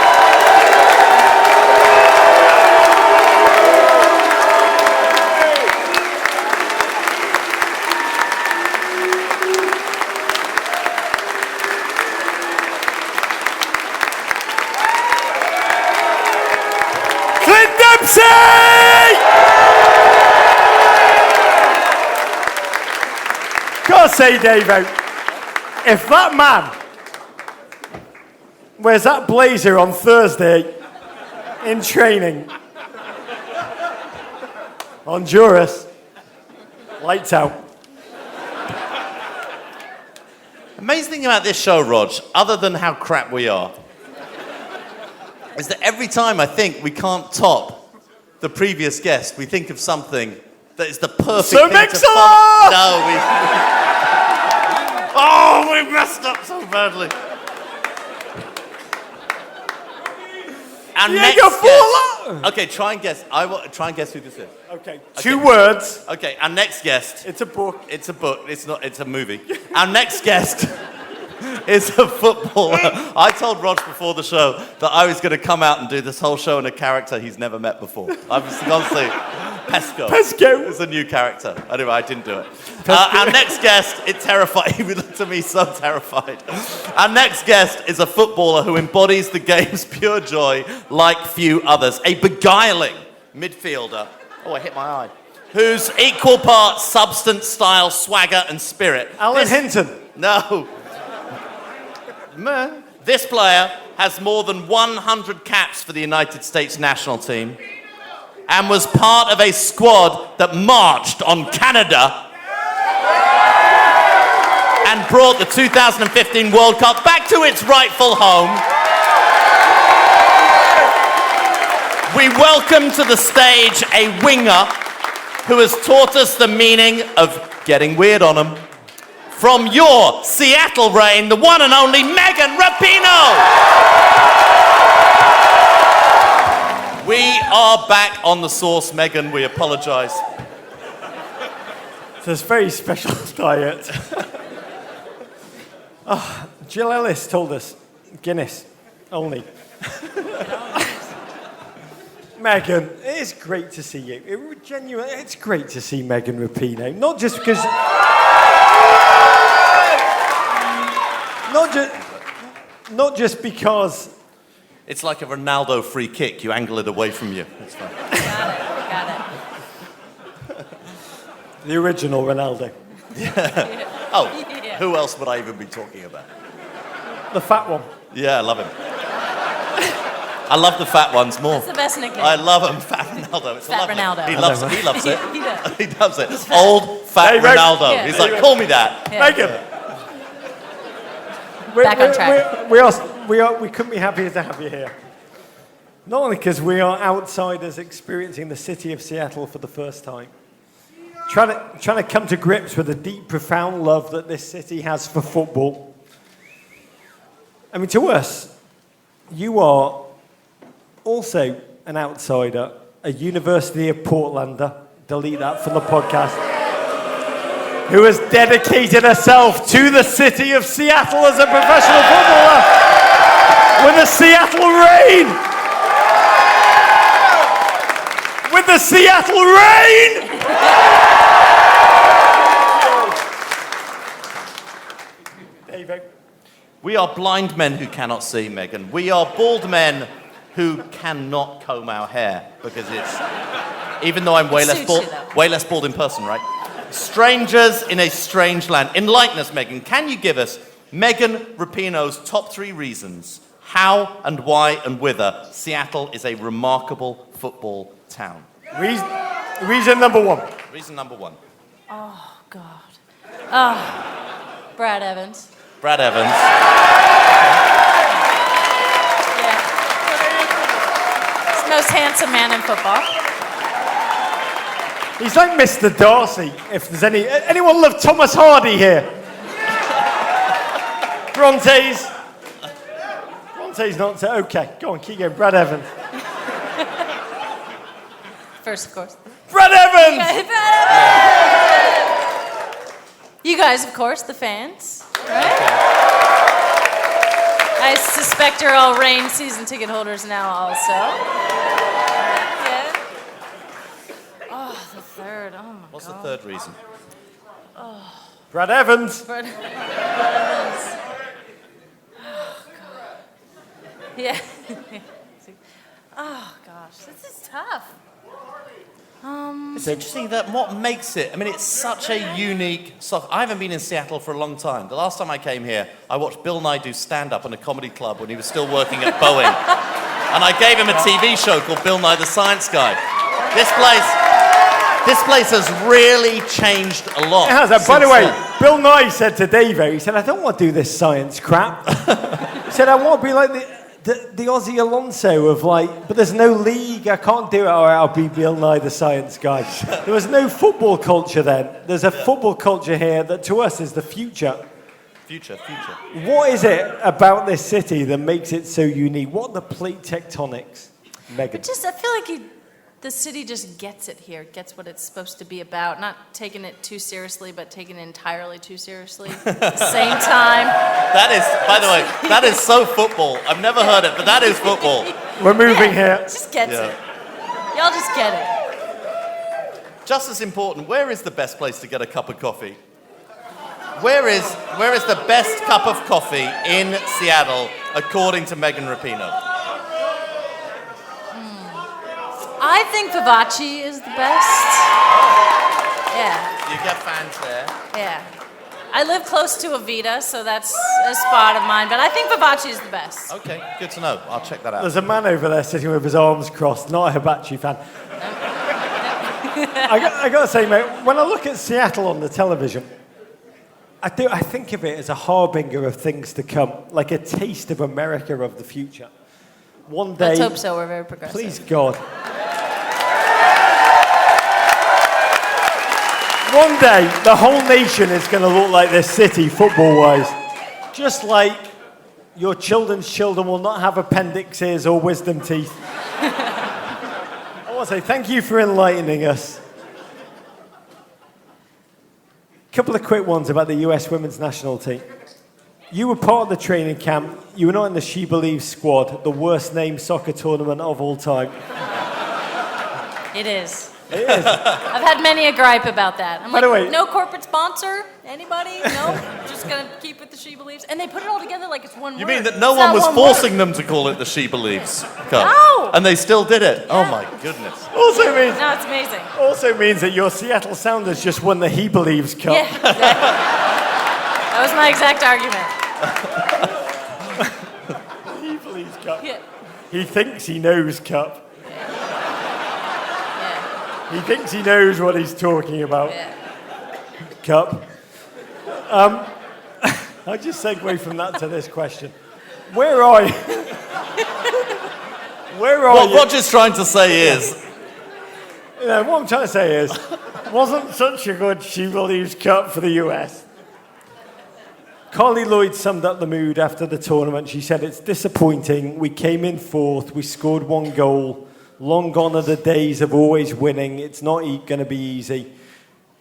Clint Dempsey! Gotta say, Davo, if that man wears that blazer on Thursday in training, Honduras, lights out. Amazing thing about this show, Rog, other than how crap we are, is that every time I think we can't top the previous guest, we think of something that is the perfect So thing to Mixer! No, Oh, we messed up so badly. Our next Diego guest. Forlan! Okay, try and guess. Try and guess who this is. Okay, 2 words. Okay, our next guest. It's a book. It's a book. It's not. It's a movie. Our next guest is a footballer. I told Rog before the show that I was going to come out and do this whole show in a character he's never met before. I was going to say Pesco. Pesco. It's a new character. Anyway, I didn't do it. Our next guest, it terrified. He looked at me so terrified. Our next guest is a footballer who embodies the game's pure joy like few others. A beguiling midfielder. Oh, I hit my eye. Who's equal parts substance, style, swagger, and spirit. Alan Hinton. No. Man. This player has more than 100 caps for the United States national team and was part of a squad that marched on Canada and brought the 2015 World Cup back to its rightful home. We welcome to the stage a winger who has taught us the meaning of getting weird on him. From your Seattle reign, the one and only Megan Rapinoe. We are back on the sauce, Megan. We apologise. It's a very special diet. Jill Ellis told us, Guinness only. Megan, it is great to see you. It's great to see Megan Rapinoe. Not just because... Not just because... It's like a Ronaldo free kick. You angle it away from you. It's fine. Got it. The original Ronaldo. Oh, who else would I even be talking about? The fat one. Yeah, I love him. I love the fat ones more. That's the best nickname. I love him, Fat Ronaldo. It's Fat lovely. Ronaldo. He loves it. He does. He loves it. Old Fat Hey, Meg. Ronaldo. Yeah. He's like, call me that. Yeah. Megan! Back on track. We couldn't be happier to have you here. Not only because we are outsiders experiencing the city of Seattle for the first time, trying to come to grips with the deep, profound love that this city has for football. I mean, to us, you are also an outsider, a University of Portlander, delete that from the podcast, who has dedicated herself to the city of Seattle as a professional footballer with the Seattle Reign. With the Seattle Reign! David. We are blind men who cannot see, Megan. We are bald men who cannot comb our hair because it's, even though I'm way less bald in person, right? Strangers in a strange land. Enlighten us, Megan. Can you give us Megan Rapinoe's top 3 reasons how and why and whither Seattle is a remarkable football town? Reason number 1. Reason number 1. Oh, God. Oh, Brad Evans. Brad Evans. Yeah. He's the most handsome man in football. He's like Mr. Darcy, if there's anyone love Thomas Hardy here? Brontes not so, okay, go on, keep going, Brad Evans. First, of course. Brad Evans! You guys, of course, the fans, right? I suspect you're all Reign season ticket holders now also. Yeah. Oh, the third, oh my God. What's the third reason? Brad Evans. Brad Evans. Oh, God. Yeah. Oh, gosh, this is tough. It's interesting that what makes it, I mean, it's such a unique stuff. I haven't been in Seattle for a long time. The last time I came here, I watched Bill Nye do stand-up in a comedy club when he was still working at Boeing. And I gave him a TV show called Bill Nye the Science Guy. This place has really changed a lot. It has. By the way, Bill Nye said to Davo, he said, I don't want to do this science crap. He said, I want to be like the Aussie Alonso of like, but there's no league, I can't do it, or I'll be Bill Nye the science guy. There was no football culture then. There's a football culture here that to us is the future. Future. What is it about this city that makes it so unique? What are the plate tectonics, Megan? But I feel like the city just gets it here, gets what it's supposed to be about. Not taking it too seriously, but taking it entirely too seriously at the same time. That is, by the way, that is so football. I've never heard it, but that is football. We're moving here. Just gets it. Y'all just get it. Just as important, where is the best place to get a cup of coffee? Where is the best cup of coffee in Seattle, according to Megan Rapinoe? I think Vivace is the best. Yeah. You get fans there. Yeah. I live close to Avita, so that's a spot of mine, but I think Vivace is the best. Okay, good to know. I'll check that out. There's a man over there sitting with his arms crossed, not a Hibachi fan. I got to say, mate, when I look at Seattle on the television, I think of it as a harbinger of things to come, like a taste of America of the future. One day... Let's hope so, we're very progressive. Please, God. One day, the whole nation is going to look like this city, football-wise. Just like your children's children will not have appendixes or wisdom teeth. I want to say thank you for enlightening us. Couple of quick ones about the US women's national team. You were part of the training camp. You were not in the She Believes squad, the worst named soccer tournament of all time. It is. It is. I've had many a gripe about that. I'm By the way- no corporate sponsor? Anybody? No? Just going to keep with the She Believes? And they put it all together like it's one word. You mean that no It's one not was one forcing word. them to call it the She Believes Cup? No! And they still did it? Oh my goodness. No, it's amazing. Also means that your Seattle Sounders just won the He Believes Cup. Yeah, exactly. That was my exact argument. He Believes Cup. Yeah. He thinks he knows Cup. Yeah. He thinks he knows what he's talking about. Yeah. Cup. I'll just segue from that to this question. Where are you? Where are What you? Roger's trying to say is, You know, what I'm trying to say is, wasn't such a good She Believes Cup for the US. Carly Lloyd summed up the mood after the tournament. She said, it's disappointing. We came in fourth. We scored one goal. Long gone are the days of always winning. It's not going to be easy.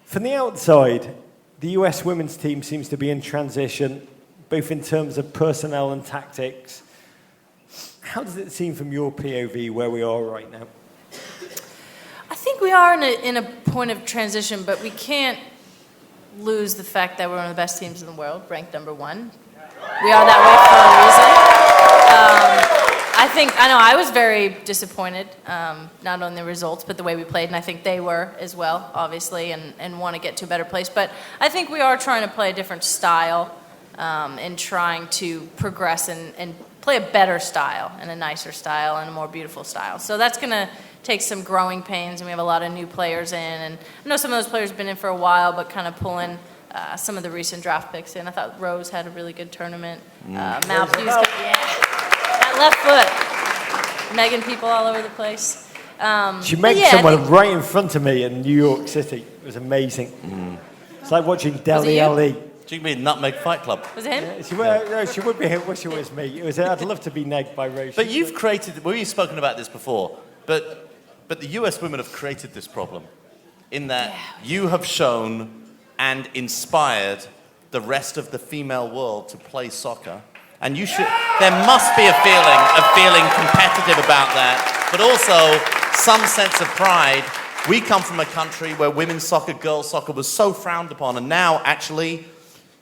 From the outside, the US women's team seems to be in transition, both in terms of personnel and tactics. How does it seem from your POV where we are right now? I think we are in a point of transition, but we can't lose the fact that we're one of the best teams in the world, ranked number one. We are that way for a reason. I was very disappointed, not on the results, but the way we played, and I think they were as well, obviously, and want to get to a better place. But I think we are trying to play a different style and trying to progress and play a better style and a nicer style and a more beautiful style. So that's going to take some growing pains, and we have a lot of new players in. And I know some of those players have been in for a while, but kind of pulling some of the recent draft picks in. I thought Rose had a really good tournament. Malfuse, that left foot. Megan people all over the place. She made someone right in front of me in New York City. It was amazing. It's like watching Deli Ali. do you mean Nutmeg Fight Club? Was it him? No, she would be here. Wish it was me. I'd love to be negged by Rose. But you've created, we've spoken about this before, but the US women have created this problem in that you have shown and inspired the rest of the female world to play soccer. And there must be a feeling of feeling competitive about that, but also some sense of pride. We come from a country where women's soccer, girls' soccer was so frowned upon, and now actually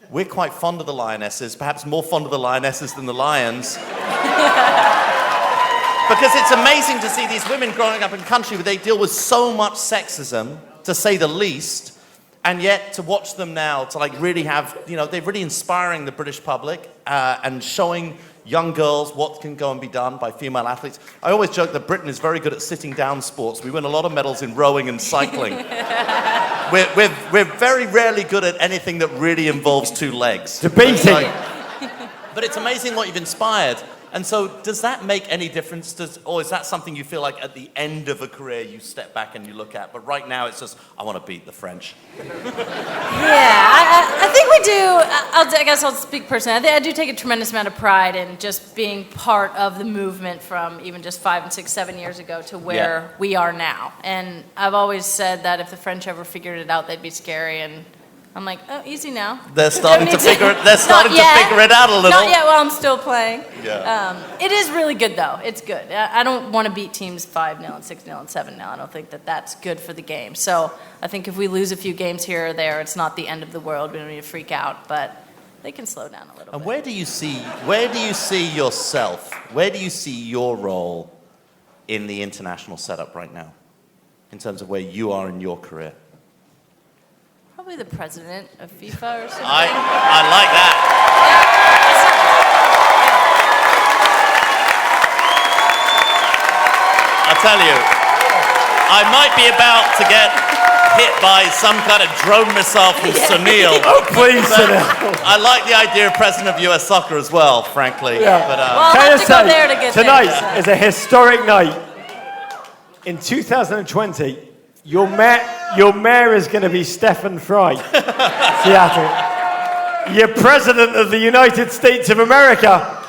we're quite fond of the Lionesses, perhaps more fond of the Lionesses than the Lions. Because it's amazing to see these women growing up in a country where they deal with so much sexism, to say the least, and yet to watch them now, to like really have, they're really inspiring the British public and showing young girls what can go and be done by female athletes. I always joke that Britain is very good at sitting down sports. We win a lot of medals in rowing and cycling. we're very rarely good at anything that really involves two legs. Debating. But it's amazing what you've inspired. And so does that make any difference? Or is that something you feel like at the end of a career you step back and you look at? But right now it's just, I want to beat the French. I think we do. I guess I'll speak personally. I do take a tremendous amount of pride in just being part of the movement from even just 5 and 6, 7 years ago to where we are now. And I've always said that if the French ever figured it out, they'd be scary. And I'm like, oh, easy now. They're starting to figure it. They're starting to figure it out a little. Not yet. While I'm still playing. Yeah. It is really good though. It's good. I don't want to beat teams 5-0 and 6-0 and 7-0. I don't think that that's good for the game. So I think if we lose a few games here or there, it's not the end of the world. We don't need to freak out, but they can slow down a little And bit. where do you see yourself? Where do you see your role in the international setup right now, in terms of where you are in your career? Probably the president of FIFA or something. I like that. I'll tell you, I might be about to get hit by some kind of drone missile from Sunil. Oh, please, Sunil. I like the idea of president of US Soccer as well, frankly. Yeah. But, Well, I'll Can have I to go say, there to get tonight there. is a historic night. In 2020, your mayor is going to be Stefan Frei, Seattle. Your president of the United States of America,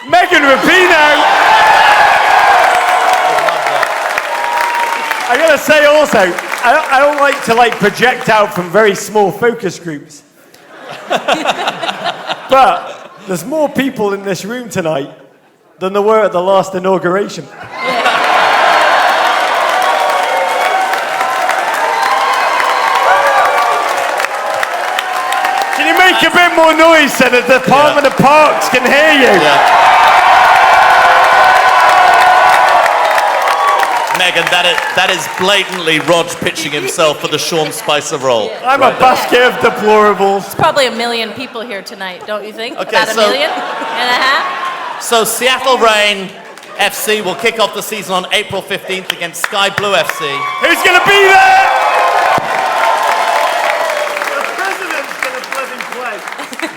Megan Rapinoe. I gotta say also, I don't like to project out from very small focus groups. But there's more people in this room tonight than there were at the last inauguration. Can you make a bit more noise so the Department of Parks can hear you? Megan, that is blatantly Rog pitching himself for the Sean Spicer role. I'm a basket of deplorables. There's probably 1 million people here tonight, don't you think? Okay, About 1.5 million? So Seattle Reign FC will kick off the season on April 15th against Sky Blue FC. Who's gonna be there? The president's gonna bloody play.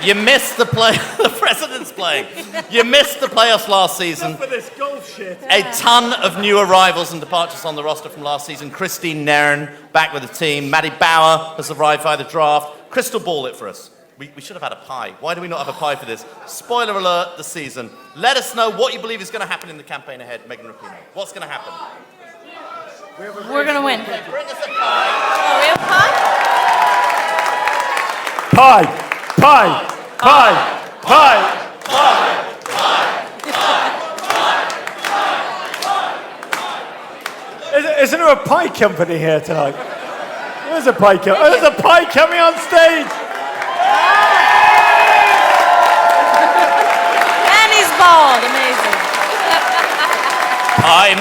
You missed the play. The president's playing. You missed the playoffs last season. For this golf shit. A ton of new arrivals and departures on the roster from last season. Christine Nairn back with the team. Maddie Bauer has arrived via the draft. Crystal ball it for us. We should have had a pie. Why do we not have a pie for this? Spoiler alert, the season. Let us know what you believe is going to happen in the campaign ahead, Megan Rapinoe. What's going to happen? We're going to win. Okay, bring us a pie. Oh, we have pie? Pie, pie, pie, pie, pie. Isn't there a pie company here tonight? There's a pie company. Oh, there's a pie coming on stage. And he's bald. Amazing. Pie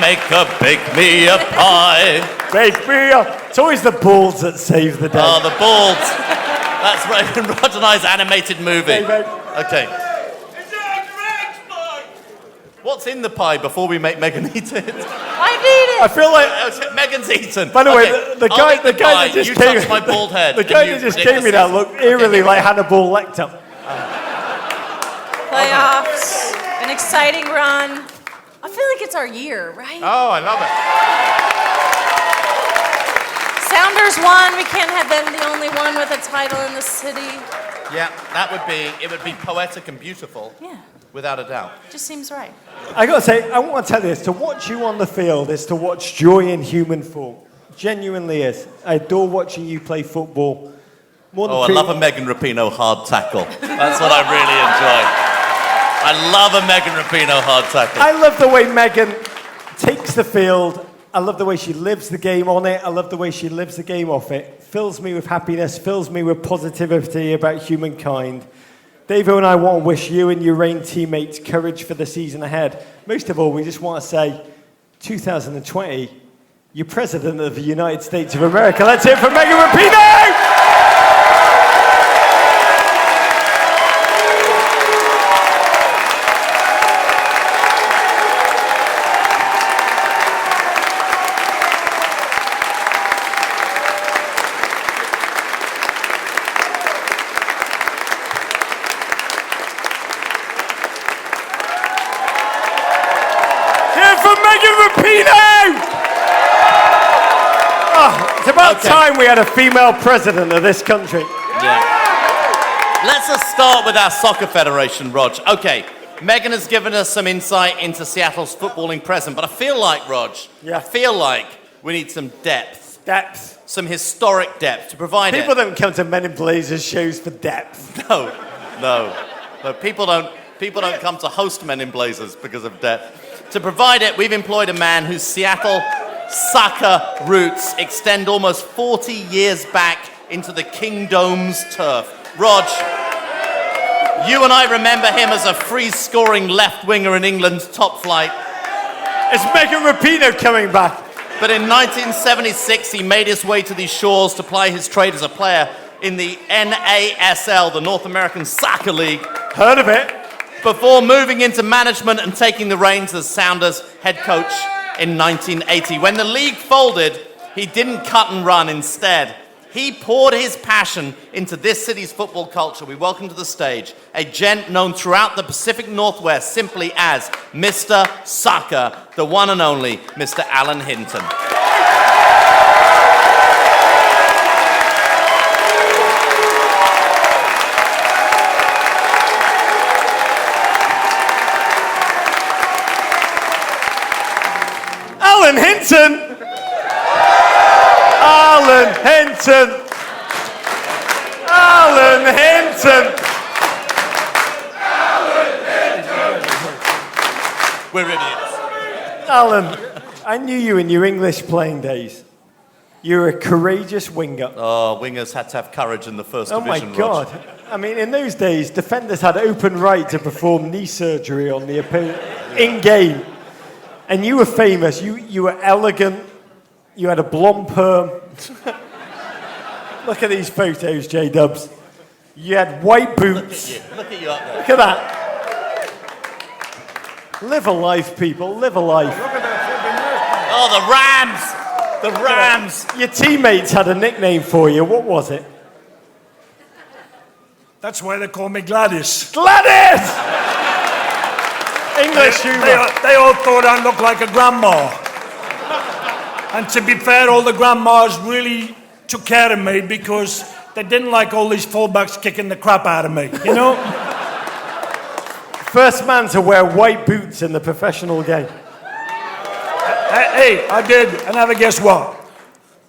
maker, bake me a pie. Bake me up. It's always the balls that save the day. Oh, the balls. That's right, in Rog and I's animated movie. Hey, mate. Okay. What's in the pie before we make Megan eat it? I need it. I feel like, Megan's eaten. by the way, Okay, the I'll guy eat the that pie, just you came, touch my bald head. the guy and you that just predict gave the me that season. looked eerily like Hannibal Lecter. Playoffs. An exciting run. I feel like it's our year, right? Oh, I love it. Sounders won. We can't have them the only one with a title in the city. Yeah, it would be poetic and beautiful, Yeah, without a doubt. just seems right. I gotta say, I want to tell you this: to watch you on the field is to watch joy in human form. Genuinely is. I adore watching you play football. More than Oh, I love a Megan Rapinoe hard tackle. That's what I really enjoy. I love a Megan Rapinoe hard tackle. I love the way Megan takes the field. I love the way she lives the game on it. I love the way she lives the game off it. Fills me with happiness, fills me with positivity about humankind. Davo and I want to wish you and your Reign teammates courage for the season ahead. Most of all, we just want to say, 2020, you're President of the United States of America. Let's hear it for Megan Rapinoe! Rapinoe! Oh, it's about time we had a female president of this country. Yeah. Let's just start with our soccer federation, Rog. Okay, Megan has given us some insight into Seattle's footballing present, but I feel like, Rog, I feel like we need some depth. Depth. Some historic depth to provide People don't come to Men in Blazers shows for depth. No. People don't come to host Men in Blazers because of depth. To provide it, we've employed a man whose Seattle soccer roots extend almost 40 years back into the Kingdom's turf. Rog, you and I remember him as a free-scoring left winger in England's top flight. It's Megan Rapinoe coming back. But in 1976, he made his way to these shores to ply his trade as a player in the NASL, the North American Soccer League. Heard of it? Before moving into management and taking the reins as Sounders head coach in 1980. When the league folded, he didn't cut and run. Instead, he poured his passion into this city's football culture. We welcome to the stage a gent known throughout the Pacific Northwest simply as Mr. Soccer, the one and only Mr. Alan Hinton. Alan Hinton! Alan Hinton! Alan Hinton! We're idiots. Alan, I knew you in your English playing days. You were a courageous winger. Oh, wingers had to have courage in the first division. Oh my God. Rog. I mean, in those days, defenders had open right to perform knee surgery on the opponent in-game. And you were famous. You were elegant. You had a blonde perm. Look at these photos, J-Dubs. You had white boots. Look at you up there. Look at that. Live a life, people. Live a life. Oh, the Rams! The Rams! Your teammates had a nickname for you. What was it? That's why they call me Gladys. Gladys! English humor. They all thought I looked like a grandma. And to be fair, all the grandmas really took care of me because they didn't like all these fullbacks kicking the crap out of me, you know? First man to wear white boots in the professional game. Hey, I did, and have a guess what?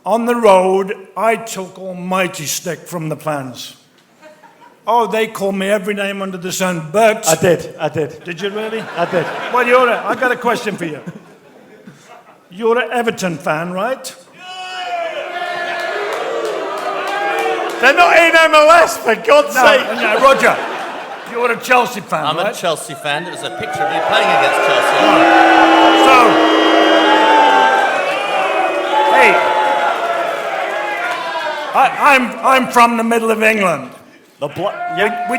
On the road, I took almighty stick from the fans. Oh, they call me every name under the sun, but... I did. Did you really? I did. Well, I got a question for you. You're an Everton fan, right? They're not in MLS, for God's sake. No, Roger, you're a Chelsea fan, I'm right? a Chelsea fan. There was a picture of you playing against Chelsea. So, hey, I'm from the middle of England. We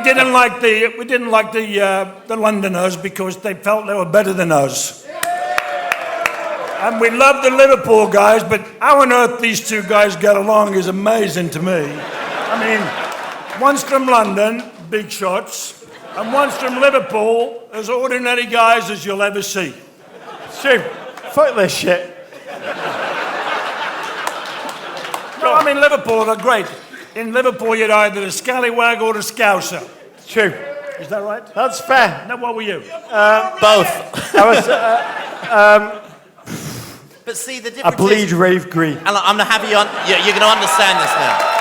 didn't like the Londoners because they felt they were better than us. And we love the Liverpool guys, but how on earth these two guys get along is amazing to me. I mean, one's from London, big shots, and one's from Liverpool, as ordinary guys as you'll ever see. Shoot, fuck this shit. No, I mean, Liverpool are great. In Liverpool, you're either a scallywag or a scouser. True. Is that right? That's fair. Now, what were you? Both. I was But see, the a difference bleed is... rave green. And I'm going to have you on... You're going to understand this now.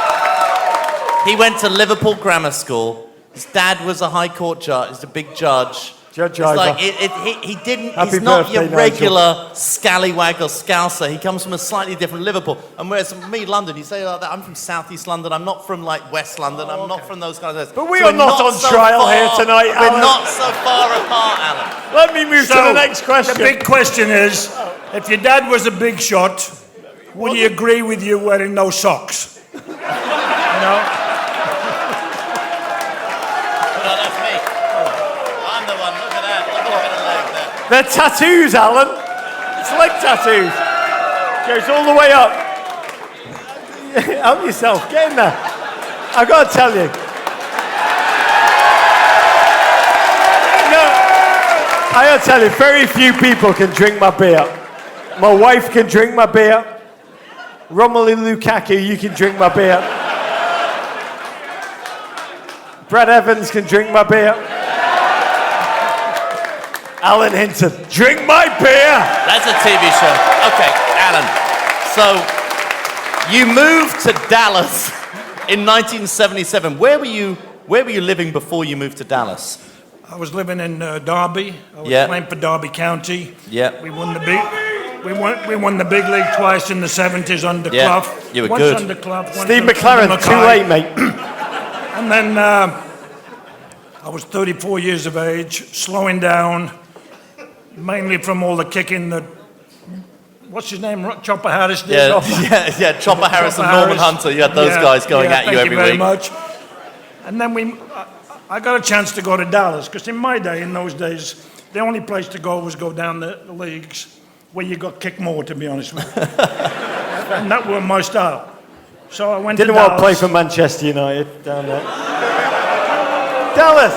He went to Liverpool Grammar School. His dad was a High Court judge. He's a big judge. Judge It's Ivor. like he didn't. Happy He's not your birthday, regular scallywag or scouser. He comes from a slightly different Liverpool. And whereas me, London, you say like that. I'm from South East London. I'm not from like West London. I'm not from those kinds of. But we are we're not on trial here tonight, We're Alan. not so far apart, Alan. Let me move to the next question. The big question is, if your dad was a big shot, would he agree with you wearing no socks? You know? No, that's me. I'm the one. Look at that. Look at the leg there. They're tattoos, Alan. It's leg tattoos. Goes all the way up. Help yourself. Get in there. I've got to tell you. No, I got to tell you, very few people can drink my beer. My wife can drink my beer. Romelu Lukaku, you can drink my beer. Brad Evans can drink my beer. Alan Hinton, drink my beer. That's a TV show. Okay, Alan. So you moved to Dallas in 1977. Where were you living before you moved to Dallas? I was living in Derby. I was playing for Derby County. Yeah. We won the big league twice in the 70s under Clough. You were once good. Under Clough, once Steve under McLaren, Mackay. too late, mate. And then I was 34 years of age, slowing down, mainly from all the kicking that, what's his name, Chopper Harris did? Chopper Harris and Norman Hunter. You had those guys going at you every week. Thank you very much. And then I got a chance to go to Dallas, because in my day, in those days, the only place to go was go down the leagues where you got kicked more, to be honest with you. And that was my style. So I went Didn't to Dallas. want to play for Manchester United down there. Dallas.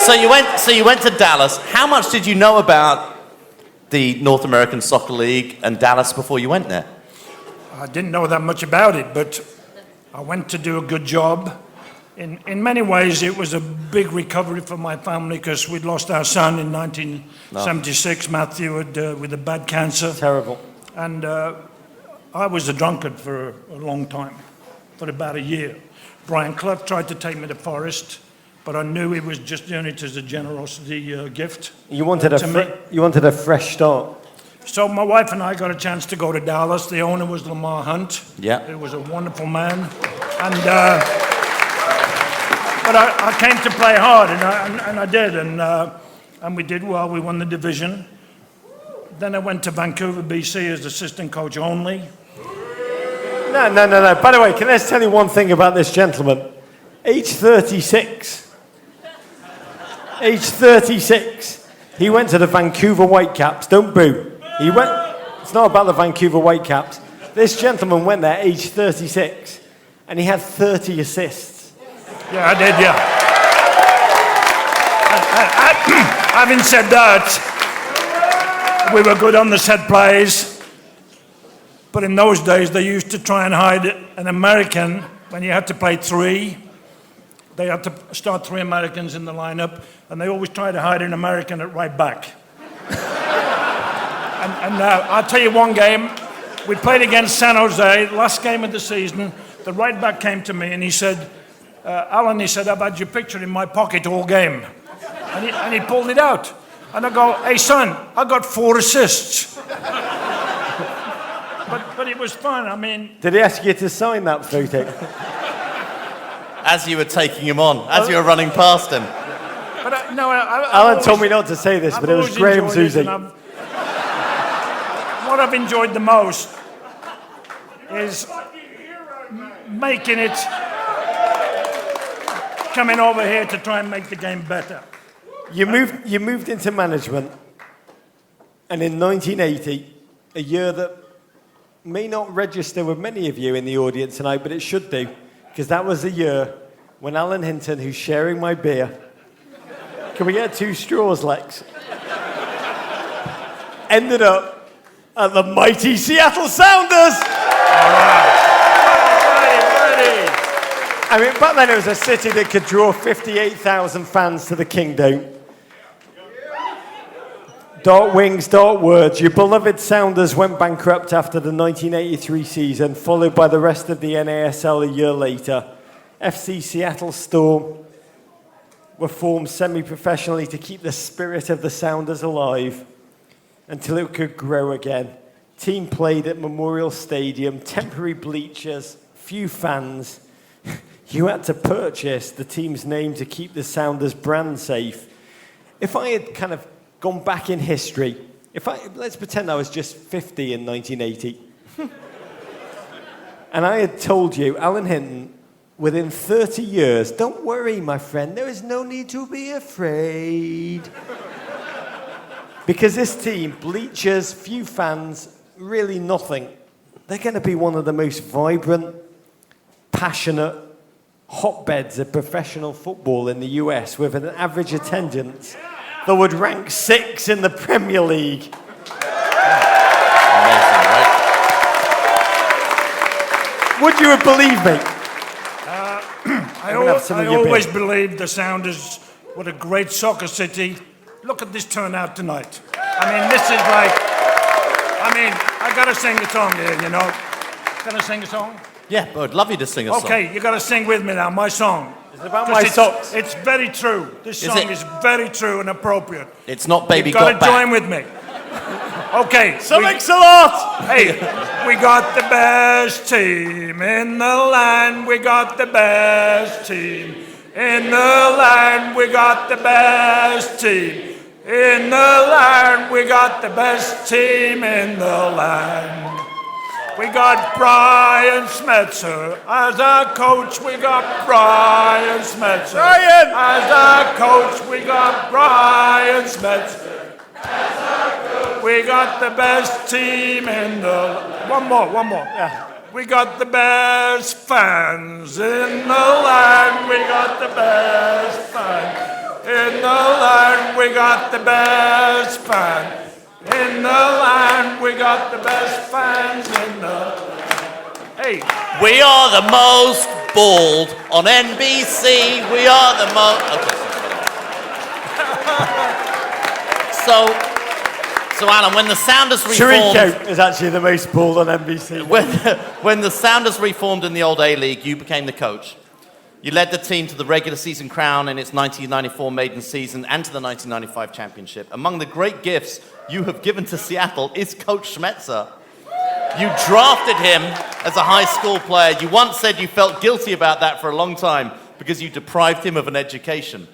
So you went to Dallas. How much did you know about the North American Soccer League and Dallas before you went there? I didn't know that much about it, but I went to do a good job. In many ways, it was a big recovery for my family because we'd lost our son in 1976, Matthew, with a bad cancer. Terrible. And I was a drunkard for a long time, for about a year. Brian Clough tried to take me to Forest, but I knew he was just doing it as a generosity gift. You wanted a fresh start. So my wife and I got a chance to go to Dallas. The owner was Lamar Hunt. Yeah. He was a wonderful man. And but I came to play hard, and I did. And we did well. We won the division. Then I went to Vancouver, BC as assistant coach only. No. By the way, can I just tell you one thing about this gentleman? Age 36. Age 36. He went to the Vancouver Whitecaps. Don't boo. He went. It's not about the Vancouver Whitecaps. This gentleman went there, age 36, and he had 30 assists. Yeah, I did, yeah. Having said that, we were good on the set plays, but in those days they used to try and hide an American when you had to play three. They had to start three Americans in the lineup, and they always tried to hide an American at right back. and I'll tell you one game, we played against San Jose, last game of the season. The right back came to me and he said, Alan, he said, I've had your picture in my pocket all game. And he pulled it out. And I go, hey son, I got 4 assists. but it was fun, I mean. Did he ask you to sign that photo? As you were taking him on, as you were running past him. But Alan told me not to say this, but it was Graham Susie. What I've enjoyed the most is making it, coming over here to try and make the game better. You moved into management, and in 1980, a year that may not register with many of you in the audience tonight, but it should do, because that was the year when Alan Hinton, who's sharing my beer, can we get 2 straws, Lex? Ended up at the mighty Seattle Sounders. I mean, back then it was a city that could draw 58,000 fans to the Kingdom. Dark wings, dark words. Your beloved Sounders went bankrupt after the 1983 season, followed by the rest of the NASL a year later. FC Seattle Storm were formed semi-professionally to keep the spirit of the Sounders alive until it could grow again. Team played at Memorial Stadium, temporary bleachers, few fans. You had to purchase the team's name to keep the Sounders brand safe. If I had kind of gone back in history, let's pretend I was just 50 in 1980, and I had told you, Alan Hinton, within 30 years, don't worry, my friend, there is no need to be afraid. Because this team, bleachers, few fans, really nothing, they're going to be one of the most vibrant, passionate hotbeds of professional football in the US, with an average attendance that would rank 6 in the Premier League. Amazing, right? Would you have believed me? I have some of your always beer. believed the Sounders were a great soccer city. Look at this turnout tonight. I mean, this is like, I gotta sing a song here, you know. Gonna sing a song? Yeah, but I'd love you to sing a song. Okay, you gotta sing with me now, my song. It's about my socks. It's very true. This Is song it? is very true and appropriate. It's not Baby You gotta Got Back. join with me. Okay. So thanks a lot! Hey, we got the best team in the land. We got the best team in the land. We got the best team in the land. We got the best team in the land. We got Brian Schmetzer as our coach. We got Brian Schmetzer as our coach. We got Brian Schmetzer. We got the best team in the... One more. Yeah. We got the best fans in the land. We got the best fans in the land. We got the best fans in the land. We got the best fans in the... Hey. We are the most bald on NBC. We are the most... Okay. So Alan, when the Sounders reformed... Chirico is actually the most bald on NBC. When the Sounders reformed in the old A-League, you became the coach. You led the team to the regular season crown in its 1994 maiden season and to the 1995 championship. Among the great gifts you have given to Seattle is Coach Schmetzer. You drafted him as a high school player. You once said you felt guilty about that for a long time because you deprived him of an education.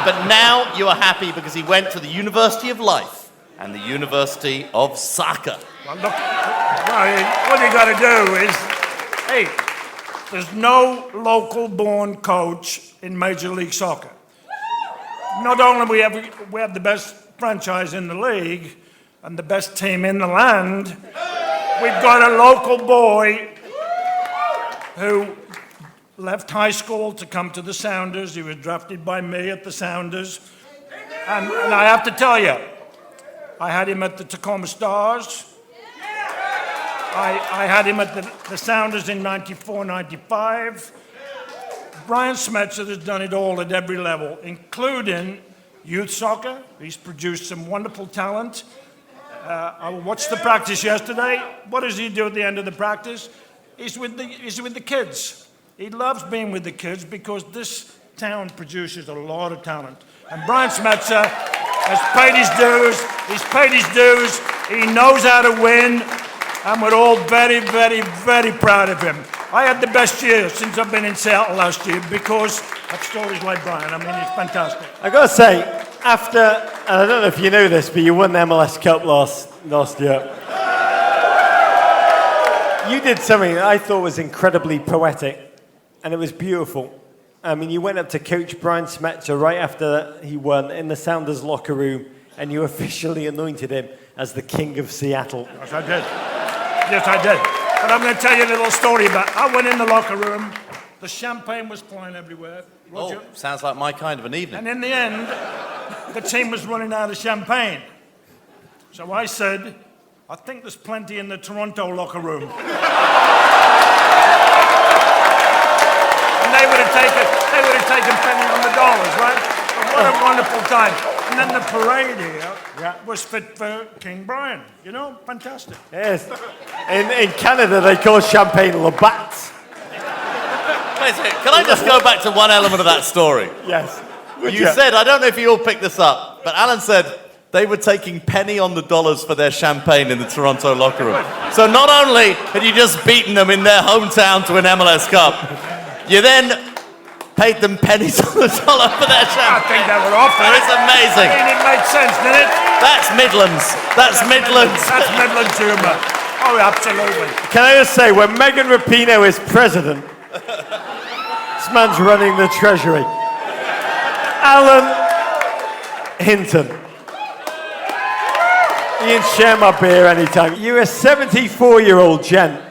But now you are happy because he went to the University of Life and the University of Soccer. Well, look, what you got to do is, hey, there's no local-born coach in Major League Soccer. Not only we have the best franchise in the league and the best team in the land, we've got a local boy who left high school to come to the Sounders. He was drafted by me at the Sounders. And I have to tell you, I had him at the Tacoma Stars. I had him at the Sounders in 94, 95. Brian Schmetzer has done it all at every level, including youth soccer. He's produced some wonderful talent. I watched the practice yesterday. What does he do at the end of the practice? He's with the kids. He loves being with the kids because this town produces a lot of talent. And Brian Schmetzer has paid his dues. He's paid his dues. He knows how to win. And we're all very, very, very proud of him. I had the best year since I've been in Seattle last year because of stories like Brian. I mean, he's fantastic. I got to say, after, and I don't know if you know this, but you won the MLS Cup last year. You did something that I thought was incredibly poetic. And it was beautiful. I mean, you went up to Coach Brian Schmetzer right after he won in the Sounders locker room, and you officially anointed him as the King of Seattle. Yes, I did. Yes, I did. But I'm going to tell you a little story about it. I went in the locker room. The champagne was flying everywhere. Roger. Oh, sounds like my kind of an evening. And in the end, the team was running out of champagne. So I said, I think there's plenty in the Toronto locker room. And they would have taken penny on the dollars, right? But what a wonderful time. And then the parade here was fit for King Brian. You know, fantastic. Yes. In Canada, they call champagne Labatt. Wait a second, can I just go back to one element of that story? Yes. You said, I don't know if you all picked this up, but Alan said they were taking penny on the dollars for their champagne in the Toronto locker room. So not only had you just beaten them in their hometown to an MLS Cup, you then paid them pennies on the dollar for their champagne. I think that would offer That it. is amazing. I mean, it made sense, didn't it? That's Midlands. That's Midlands. That's Midlands humour. Oh, absolutely. Can I just say, when Megan Rapinoe is president, this man's running the treasury. Alan Hinton. You can share my beer anytime. You're a 74-year-old gent,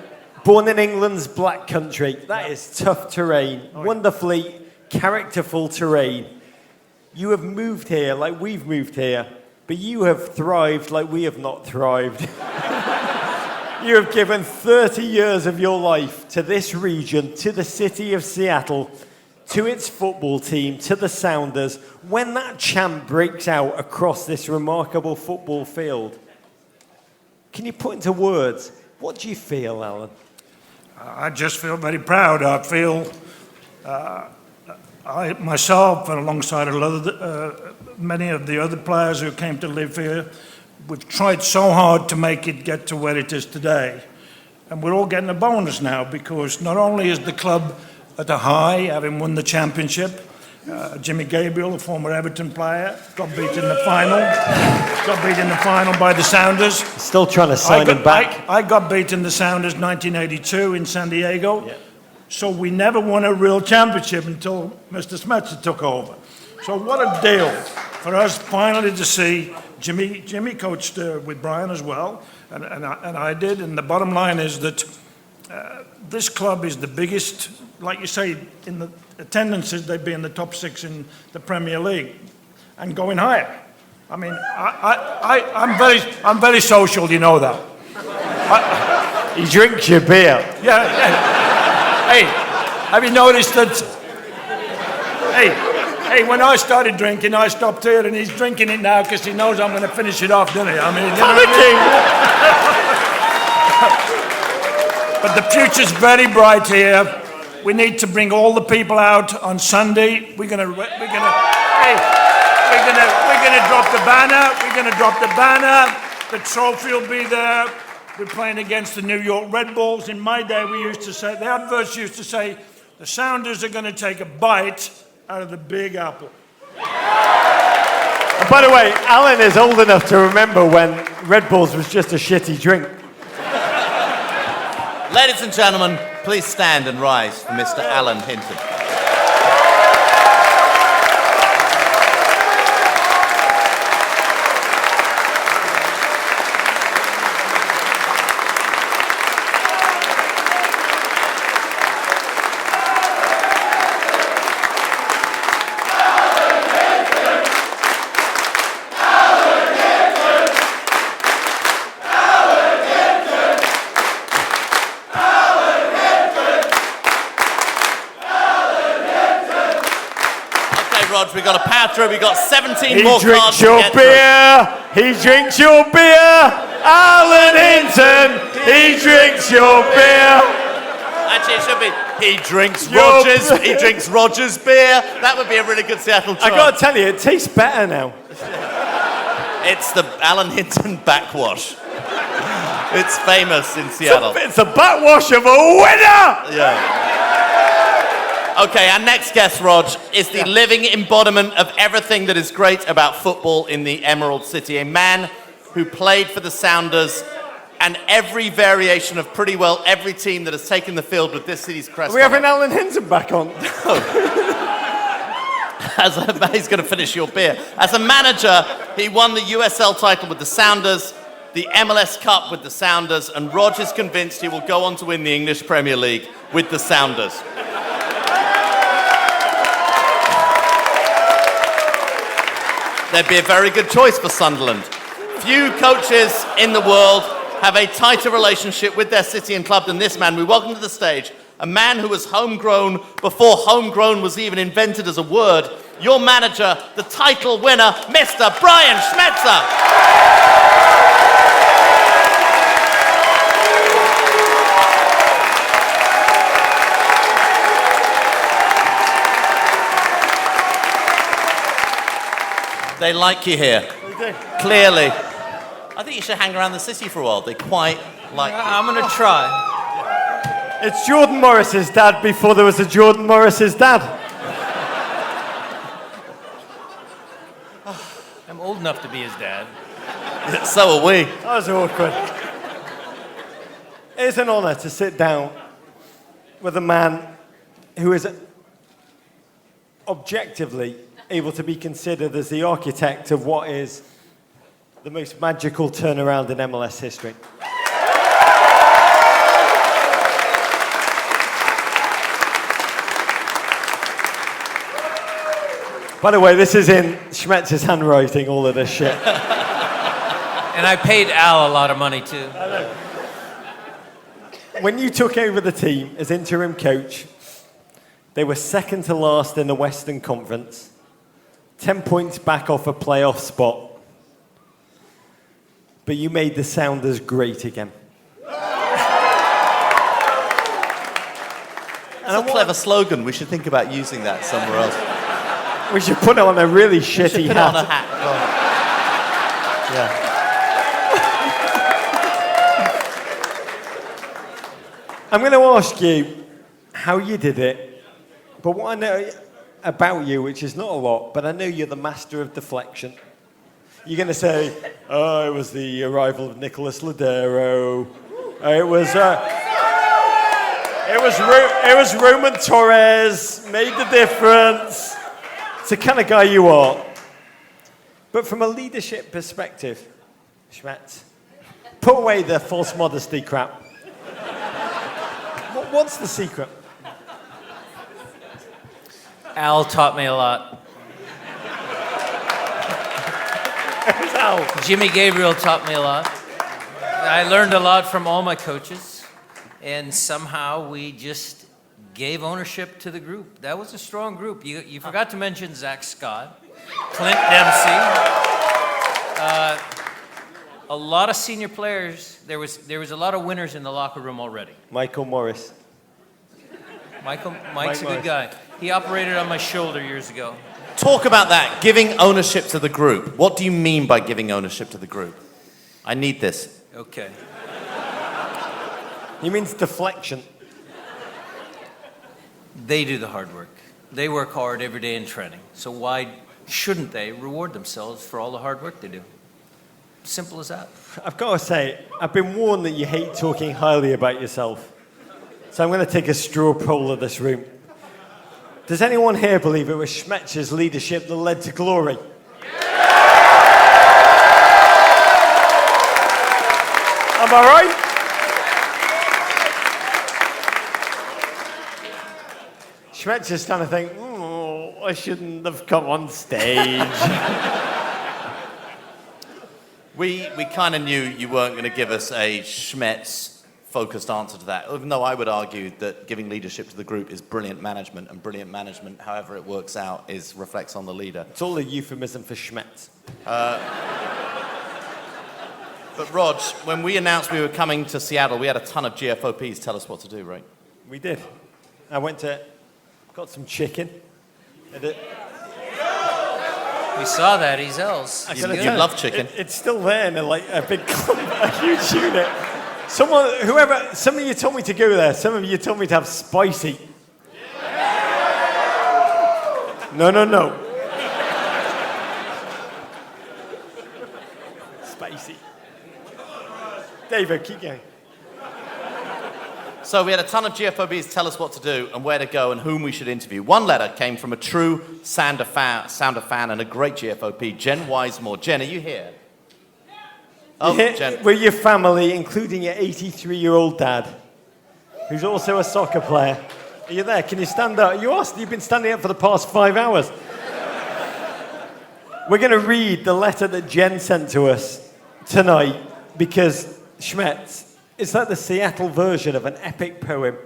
born in England's Black Country. That is tough terrain, wonderfully characterful terrain. You have moved here like we've moved here, but you have thrived like we have not thrived. You have given 30 years of your life to this region, to the city of Seattle, to its football team, to the Sounders. When that chant breaks out across this remarkable football field, can you put into words, what do you feel, Alan? I just feel very proud. I feel I myself, and alongside many of the other players who came to live here, we've tried so hard to make it get to where it is today. And we're all getting a bonus now because not only is the club at a high, having won the championship, Jimmy Gabriel, a former Everton player, got beat in the final. Got beat in the final by the Sounders. Still trying to sign him back. I got beat in the Sounders 1982 in San Diego. Yeah. So we never won a real championship until Mr. Schmetzer took over. So what a deal for us finally to see. Jimmy coached with Brian as well, and I did. And the bottom line is that this club is the biggest, like you say, in the attendances, they'd be in the top 6 in the Premier League and going higher. I mean, I'm very social, you know that. He drinks your beer. Yeah. Hey, have you noticed that? Hey, when I started drinking, I stopped here, and he's drinking it now because he knows I'm going to finish it off, doesn't he? I mean, you know what I mean? But the future's very bright here. We need to bring all the people out on Sunday. We're gonna drop the banner. We're gonna drop the banner. The trophy will be there. We're playing against the New York Red Bulls. In my day, we used to say, the adverts used to say, the Sounders are going to take a bite out of the Big Apple. And by the way, Alan is old enough to remember when Red Bulls was just a shitty drink. Ladies and gentlemen, please stand and rise for Mr. Alan Hinton. We've got a power through. We've got 17 more cards to get through. He drinks your beer. Alan Hinton, he drinks your beer. Actually, it should be, he drinks Roger's beer. That would be a really good Seattle try. I got to tell you, it tastes better now. It's the Alan Hinton backwash. It's famous in Seattle. It's a backwash of a winner! Yeah. Okay, our next guest, Rog, is the living embodiment of everything that is great about football in the Emerald City. A man who played for the Sounders and every variation of pretty well every team that has taken the field with this city's crest. Are we having Alan Hinton back on? He's going to finish your beer. As a manager, he won the USL title with the Sounders, the MLS Cup with the Sounders, and Rog is convinced he will go on to win the English Premier League with the Sounders. There'd be a very good choice for Sunderland. Few coaches in the world have a tighter relationship with their city and club than this man. We welcome to the stage a man who was homegrown before homegrown was even invented as a word. Your manager, the title winner, Mr. Brian Schmetzer. They like you here. They do. Clearly. I think you should hang around the city for a while. They quite like you. I'm going to try. It's Jordan Morris's dad before there was a Jordan Morris's dad. I'm old enough to be his dad. So are we. That was awkward. It's an honour to sit down with a man who is objectively able to be considered as the architect of what is the most magical turnaround in MLS history. By the way, this is in Schmetzer's handwriting, all of this shit. And I paid Al a lot of money too. When you took over the team as interim coach, they were second to last in the Western Conference, 10 points back off a playoff spot. But you made the Sounders great again. It's a clever slogan. We should think about using that somewhere else. We should put it on a really shitty Put it hat. on a hat. Yeah. I'm going to ask you how you did it, but what I know about you, which is not a lot, but I know you're the master of deflection. You're going to say, oh, it was the arrival of Nicholas Ladero. It was Roman Torres, made the difference. It's the kind of guy you are. But from a leadership perspective, Schmetz, put away the false modesty crap. What's the secret? Al taught me a lot. Jimmy Gabriel taught me a lot. I learned a lot from all my coaches, and somehow we just gave ownership to the group. That was a strong group. You forgot to mention Zach Scott, Clint Dempsey, a lot of senior players. There was a lot of winners in the locker room already. Michael Morris. Mike's a good guy. He operated on my shoulder years ago. Talk about that, giving ownership to the group. What do you mean by giving ownership to the group? I need this. Okay. He means deflection. They do the hard work. They work hard every day in training. So why shouldn't they reward themselves for all the hard work they do? Simple as that. I've got to say, I've been warned that you hate talking highly about yourself. So I'm going to take a straw poll of this room. Does anyone here believe it was Schmetzer's leadership that led to glory? Am I right? Schmetzer's trying to think, I shouldn't have come on stage. We kind of knew you weren't going to give us a Schmetz-focused answer to that, even though I would argue that giving leadership to the group is brilliant management, and brilliant management, however it works out, reflects on the leader. It's all a euphemism for Schmetz. But Rog, when we announced we were coming to Seattle, we had a ton of GFOPs tell us what to do, right? We did. I got some chicken. We saw that, he's else. You love chicken. It's still there in a big clump, a huge unit. Some of you told me to go there. Some of you told me to have spicy. No. Spicy. David, keep going. So we had a ton of GFOBs tell us what to do and where to go and whom we should interview. One letter came from a true Sounder fan and a great GFOP, Jen Wisemore. Jen, are you here? Oh, Jen. With your family, including your 83-year-old dad, who's also a soccer player. Are you there? Can you stand up? You've been standing up for the past 5 hours. We're going to read the letter that Jen sent to us tonight because Schmetz, it's like the Seattle version of an epic poem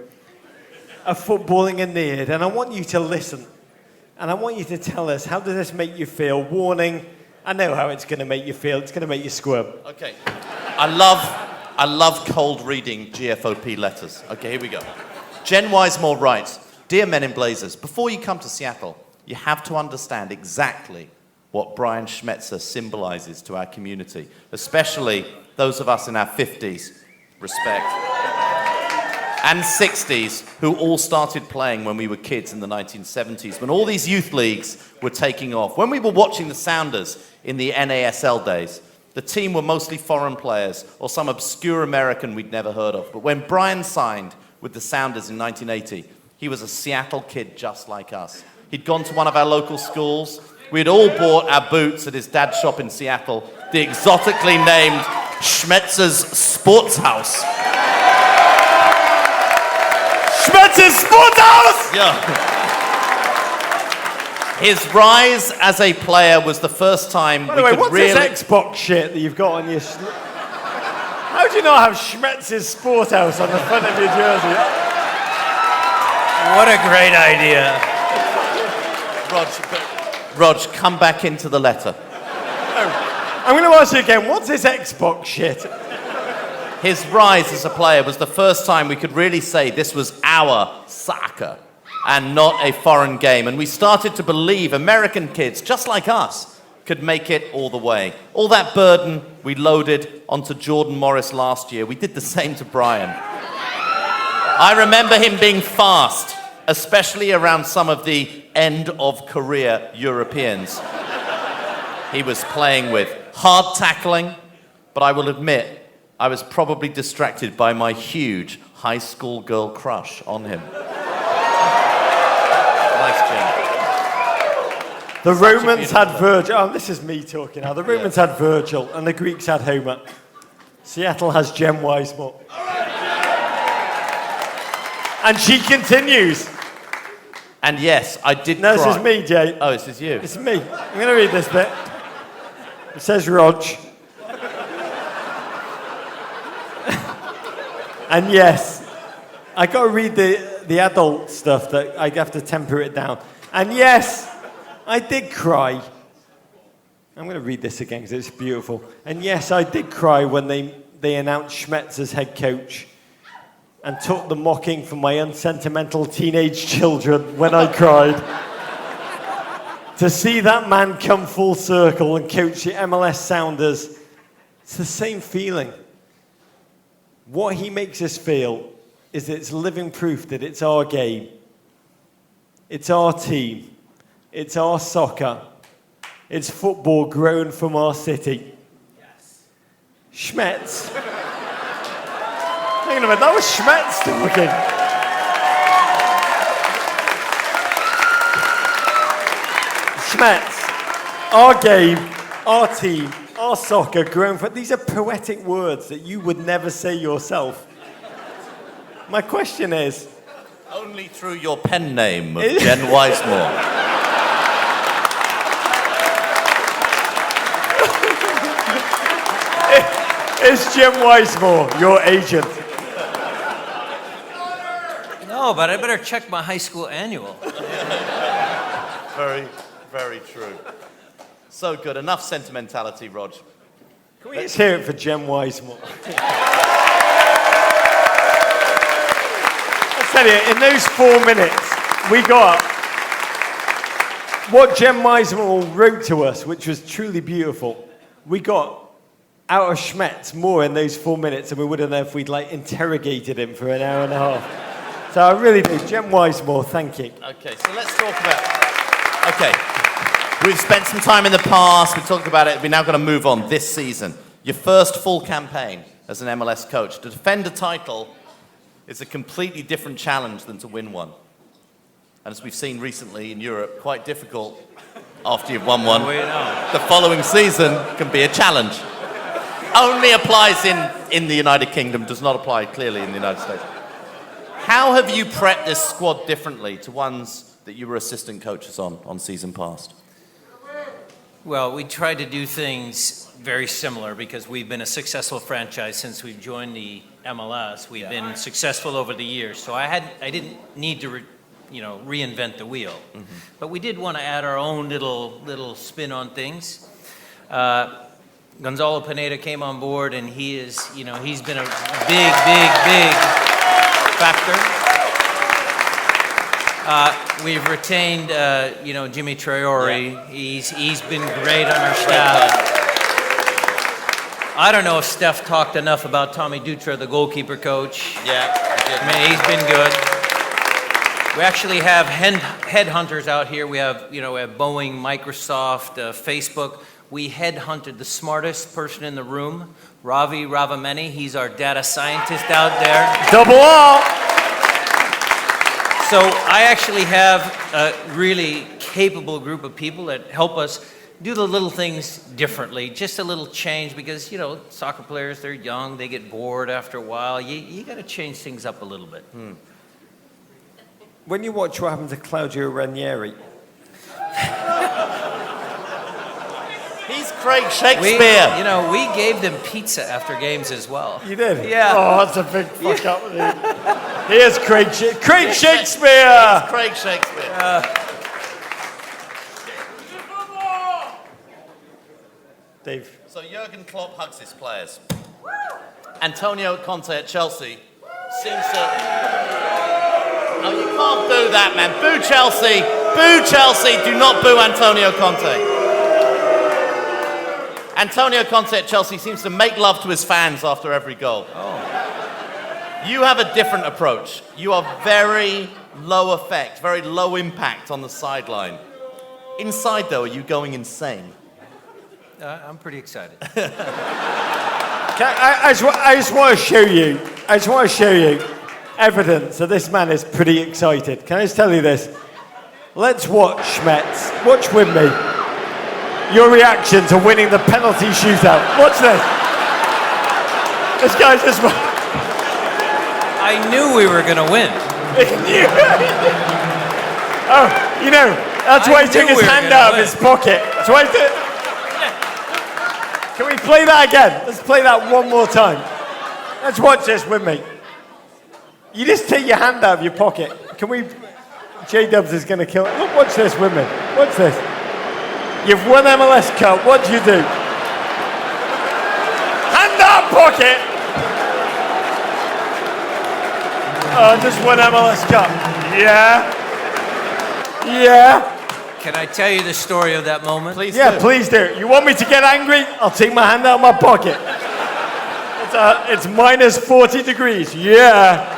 of footballing Aeneid, and I want you to listen, and I want you to tell us, how does this make you feel? Warning, I know how it's going to make you feel. It's going to make you squirm. Okay. I love cold reading GFOP letters. Okay, here we go. Jen Wisemore writes, Dear Men in Blazers, before you come to Seattle, you have to understand exactly what Brian Schmetzer symbolizes to our community, especially those of us in our 50s, respect, and 60s, who all started playing when we were kids in the 1970s, when all these youth leagues were taking off. When we were watching the Sounders in the NASL days, the team were mostly foreign players or some obscure American we'd never heard of. But when Brian signed with the Sounders in 1980, he was a Seattle kid just like us. He'd gone to one of our local schools. We'd all bought our boots at his dad's shop in Seattle, the exotically named Schmetzer's Sports House. Schmetzer's Sports House! Yeah. His rise as a player was the first time By the way, could what's really... this Xbox shit that you've got on your... How do you not have Schmetzer's Sport House on the front of your jersey? What a great idea. Rog, come back into the letter. I'm going to ask you again, what's this Xbox shit? His rise as a player was the first time we could really say this was our soccer and not a foreign game. And we started to believe American kids, just like us, could make it all the way. All that burden we loaded onto Jordan Morris last year, we did the same to Brian. I remember him being fast, especially around some of the end-of-career Europeans he was playing with. Hard tackling, but I will admit, I was probably distracted by my huge high school girl crush on him. Nice, Jim. The Romans had Virgil. Oh, this is me talking now. The Romans had Virgil, and the Greeks had Homer. Seattle has Jem Wisemore. And she continues. And yes, I did No, cry. this is me, Jay. Oh, this is you. This is me. I'm going to read this bit. It says Rog. And yes, I got to read the adult stuff that I have to temper it down. And yes, I did cry. I'm going to read this again because it's beautiful. And yes, I did cry when they announced Schmetzer as head coach and took the mocking from my unsentimental teenage children when I cried. To see that man come full circle and coach the MLS Sounders, it's the same feeling. What he makes us feel is that it's living proof that it's our game. It's our team. It's our soccer. It's football grown from our city. Yes. Schmetz. Hang on a minute, that was Schmetz talking. Schmetz. Our game, our team, our soccer grown from... These are poetic words that you would never say yourself. My question is... Only through your pen name of Jen Wisemore. It's Jem Wisemore, your agent. No, but I better check my high school annual. Very, very true. So good. Enough sentimentality, Rog. Can we just hear it for Jem Wisemore? I tell you, in those 4 minutes, we got what Jem Wisemore wrote to us, which was truly beautiful. We got out of Schmetz more in those 4 minutes than we would have done if we'd interrogated him for an hour and a half. So I really do. Jem Wisemore, thank you. Okay, so let's talk about... Okay, we've spent some time in the past, we've talked about it, we're now going to move on this season. Your first full campaign as an MLS coach. To defend a title is a completely different challenge than to win one. And as we've seen recently in Europe, quite difficult after you've won one. The following season can be a challenge. Only applies in the United Kingdom, does not apply clearly in the United States. How have you prepped this squad differently to ones that you were assistant coaches on season past? Well, we tried to do things very similar because we've been a successful franchise since we've joined the MLS. We've been successful over the years, so I didn't need to reinvent the wheel. Mm-hmm. But we did want to add our own little spin on things. Gonzalo Pineda came on board, and he's been a big factor. We've retained, Jimmy Traore. Yeah. He's been great on our staff. I don't know if Steph talked enough about Tommy Dutra, the goalkeeper coach. Yeah, I mean, he's been good. We actually have headhunters out here. We have Boeing, Microsoft, Facebook. We headhunted the smartest person in the room, Ravi Ravameni. He's our data scientist out there. Double all. So I actually have a really capable group of people that help us do the little things differently, just a little change because, soccer players, they're young, they get bored after a while. You got to change things up a little bit. When you watch what happened to Claudio Ranieri, He's Craig Shakespeare. We gave them pizza after games as well. You did? Yeah. Oh, that's a big fuck up. Here's Craig Shakespeare. He's Craig Shakespeare. Dave. So Jurgen Klopp hugs his players. Antonio Conte at Chelsea seems to... Oh, you can't boo that, man. Boo Chelsea. Boo Chelsea. Do not boo Antonio Conte. Antonio Conte at Chelsea seems to make love to his fans after every goal. Oh. You have a different approach. You are very low effect, very low impact on the sideline. Inside, though, are you going insane? I'm pretty excited. I just want to show you evidence that this man is pretty excited. Can I just tell you this? Let's watch, Schmetz. Watch with me. Your reaction to winning the penalty shootout. Watch this. This guy's just... I knew we were going to win. Oh, that's why he took his hand out of his pocket. That's why he took... Can we play that again? Let's play that one more time. Let's watch this with me. You just take your hand out of your pocket. Can we... J-Dubs is going to kill it. Look, watch this with me. Watch this. You've won MLS Cup. What do you do? Hand out pocket. Oh, just won MLS Cup. Yeah. Can I tell you the story of that moment? Please Yeah, do. please do. You want me to get angry? I'll take my hand out of my pocket. It's minus 40 degrees. Yeah.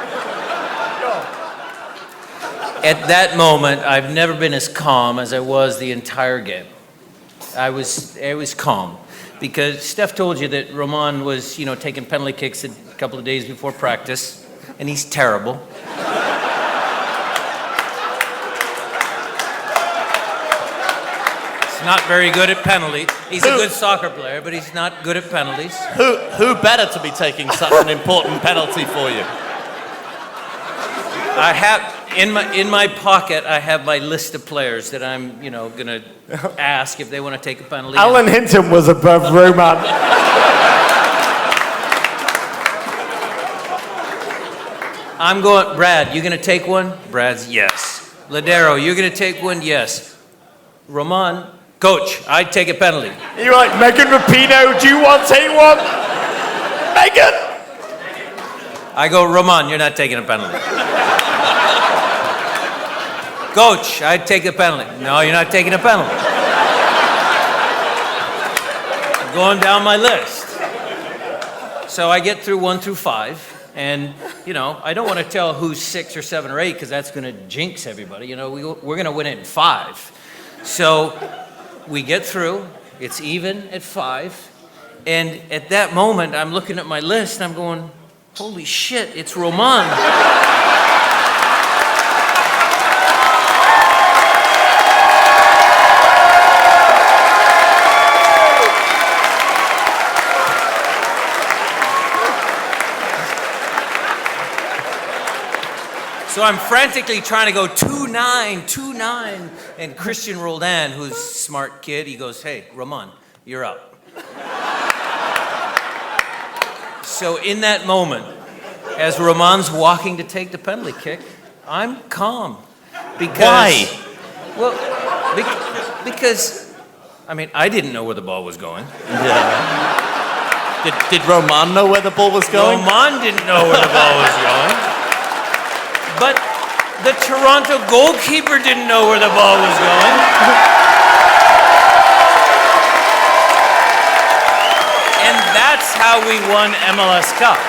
At that moment, I've never been as calm as I was the entire game. I was calm because Steph told you that Roman was, taking penalty kicks a couple of days before practice, and he's terrible. He's not very good at penalties. He's a good soccer player, but he's not good at penalties. Who better to be taking such an important penalty for you? I have in my pocket. I have my list of players that I'm, gonna ask if they want to take a penalty. Alan Hinton was above Roman. I'm going, Brad, you gonna take one? Brad's yes. Ladero, you're gonna take one? Yes. Roman, coach, I'd take a penalty. You're like, Megan Rapinoe, do you want to take one? Megan! I go, Roman, you're not taking a penalty. Coach, I'd take a penalty. No, you're not taking a penalty. Going down my list. So I get through 1 through 5. And, I don't want to tell who's 6 or 7 or 8 because that's going to jinx everybody. We're going to win it in 5. So we get through. It's even at 5. And at that moment, I'm looking at my list and I'm going, holy shit, it's Roman. So I'm frantically trying to go 2-9, and Christian Roldan, who's a smart kid, he goes, hey, Roman, you're up. So in that moment, as Roman's walking to take the penalty kick, I'm calm. Because, Why? Well, because, I didn't know where the ball was going. Yeah. Did Roman know where the ball was going? Roman didn't know where the ball was going. But the Toronto goalkeeper didn't know where the ball was going. And that's how we won MLS Cup.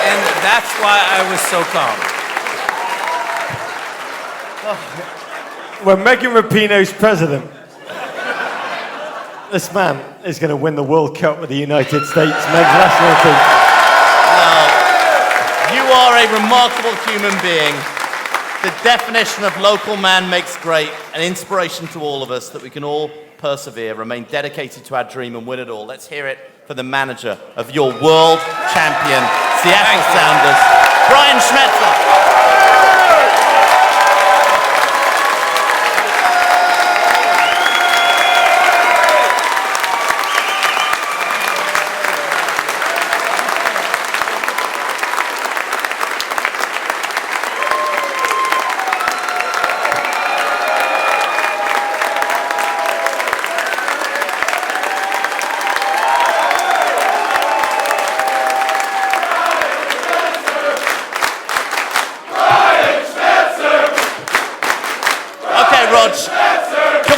And that's why I was so calm. When Megan Rapinoe's president, this man is going to win the World Cup with the United States men's national team. You are a remarkable human being. The definition of local man makes great, an inspiration to all of us that we can all persevere, remain dedicated to our dream and win it all. Let's hear it for the manager of your world champion Seattle Sounders, Brian Schmetzer.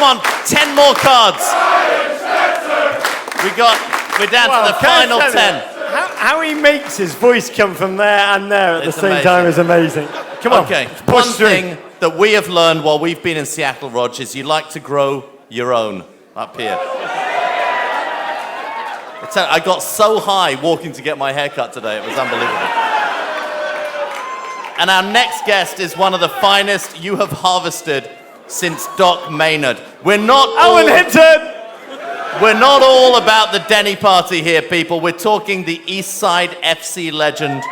on, 10 more cards. We're down to the final 10. How he makes his voice come from there and there at the same amazing. time is amazing. Come on, Okay, push one through. thing that we have learned while we've been in Seattle, Rog, is you like to grow your own up here. I got so high walking to get my hair cut today, it was unbelievable. And our next guest is one of the finest you have harvested since Doc Maynard. We're not Hinton! We're not all about the Denny party here, people. We're talking the Eastside FC legend,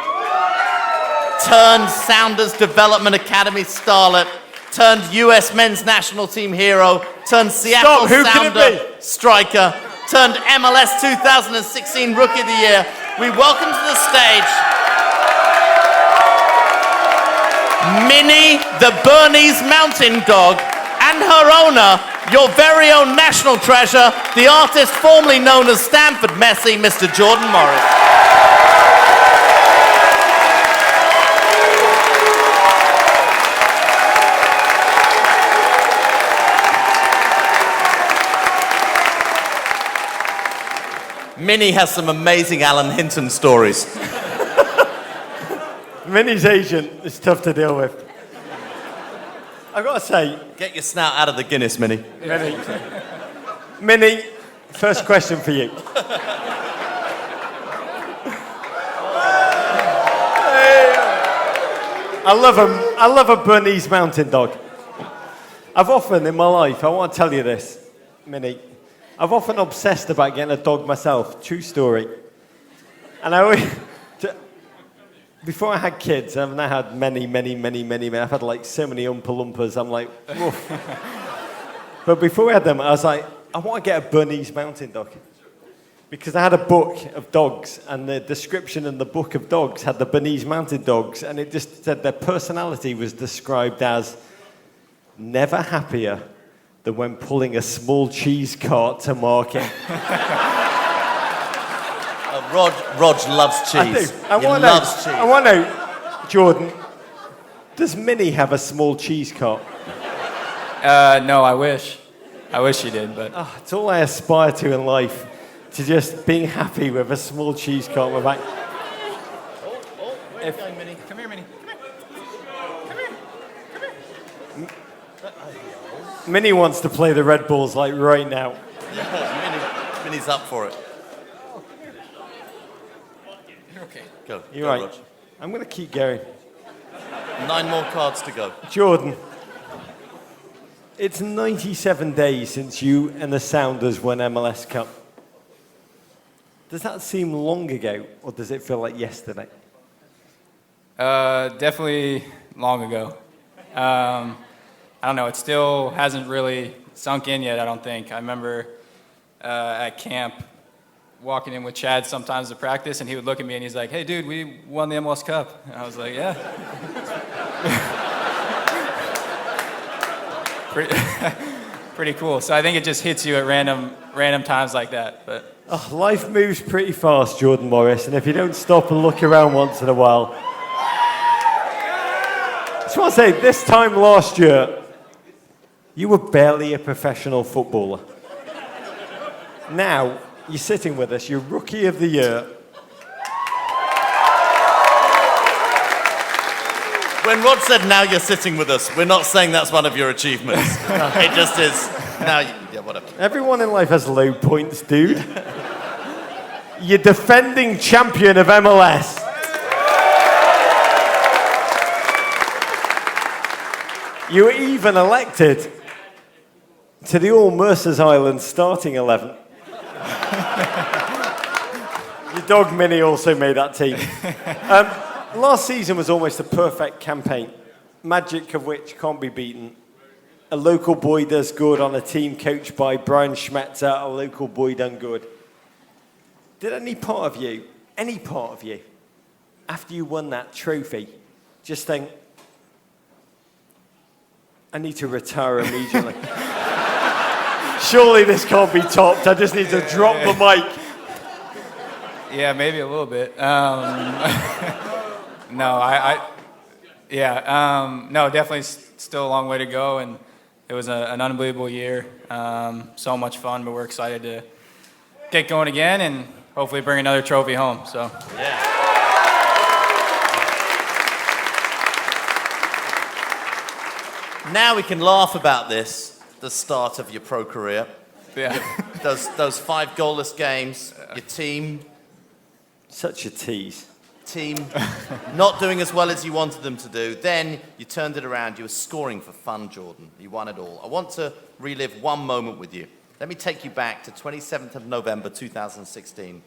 turned Sounders Development Academy starlet, turned US men's national team hero, turned Seattle Sounder striker, turned MLS 2016 Rookie of the Year. We welcome to the stage Minnie the Bernese Mountain Dog and her owner, your very own national treasure, the artist formerly known as Stanford Messi, Mr. Jordan Morris. Minnie has some amazing Alan Hinton stories. Minnie's agent is tough to deal with. I've got to say... Get your snout out of the Guinness, Minnie. Minnie, first question for you. I love a Bernese Mountain Dog. I've often in my life, I want to tell you this, Minnie, I've often obsessed about getting a dog myself, true story. And I always... Before I had kids, I've now had many. I've had like so many Oompa Loompas. I'm like, woof. But before I had them, I was like, I want to get a Bernese Mountain Dog. Because I had a book of dogs, and the description in the book of dogs had the Bernese Mountain Dogs, and it just said their personality was described as never happier than when pulling a small cheese cart to market. Rog loves cheese. I want to know, Jordan, does Minnie have a small cheese cart? No, I wish. I wish she did, but... Oh, it's all I aspire to in life, to just being happy with a small cheese cart on my back. Where are you going, Minnie? Come here, Minnie. Come here. Minnie wants to play the Red Bulls like right now. Minnie's up for it. Okay. Go. You're Go, right. Rog. I'm going to keep going. 9 more cards to go. Jordan, it's 97 days since you and the Sounders won MLS Cup. Does that seem long ago, or does it feel like yesterday? Definitely long ago. I don't know, it still hasn't really sunk in yet, I don't think. I remember at camp walking in with Chad sometimes to practice, and he would look at me and he's like, hey, dude, we won the MLS Cup. And I was like, yeah. Pretty cool. So I think it just hits you at random times like that. But Life moves pretty fast, Jordan Morris, and if you don't stop and look around once in a while... I just want to say, this time last year, you were barely a professional footballer. Now, you're sitting with us, you're Rookie of the Year. When Rod said, now you're sitting with us, we're not saying that's one of your achievements. It just is. Now, yeah, whatever. Everyone in life has low points, dude. You're defending champion of MLS. You were even elected to the All Mercers Island starting 11. Your dog Minnie also made that team. Last season was almost a perfect campaign, magic of which can't be beaten. A local boy does good on a team coached by Brian Schmetzer, a local boy done good. Did any part of you, after you won that trophy, just think, I need to retire immediately? Surely this can't be topped. I just need to drop the mic. yeah, maybe a little bit. No, no, definitely still a long way to go, and it was an unbelievable year. So much fun, but we're excited to get going again and hopefully bring another trophy home. So. Yeah. Now we can laugh about this, the start of your pro career. Yeah. Those 5 goalless games, your team Such a tease. Not doing as well as you wanted them to do. Then you turned it around. You were scoring for fun, Jordan. You won it all. I want to relive one moment with you. Let me take you back to 27th of November 2016,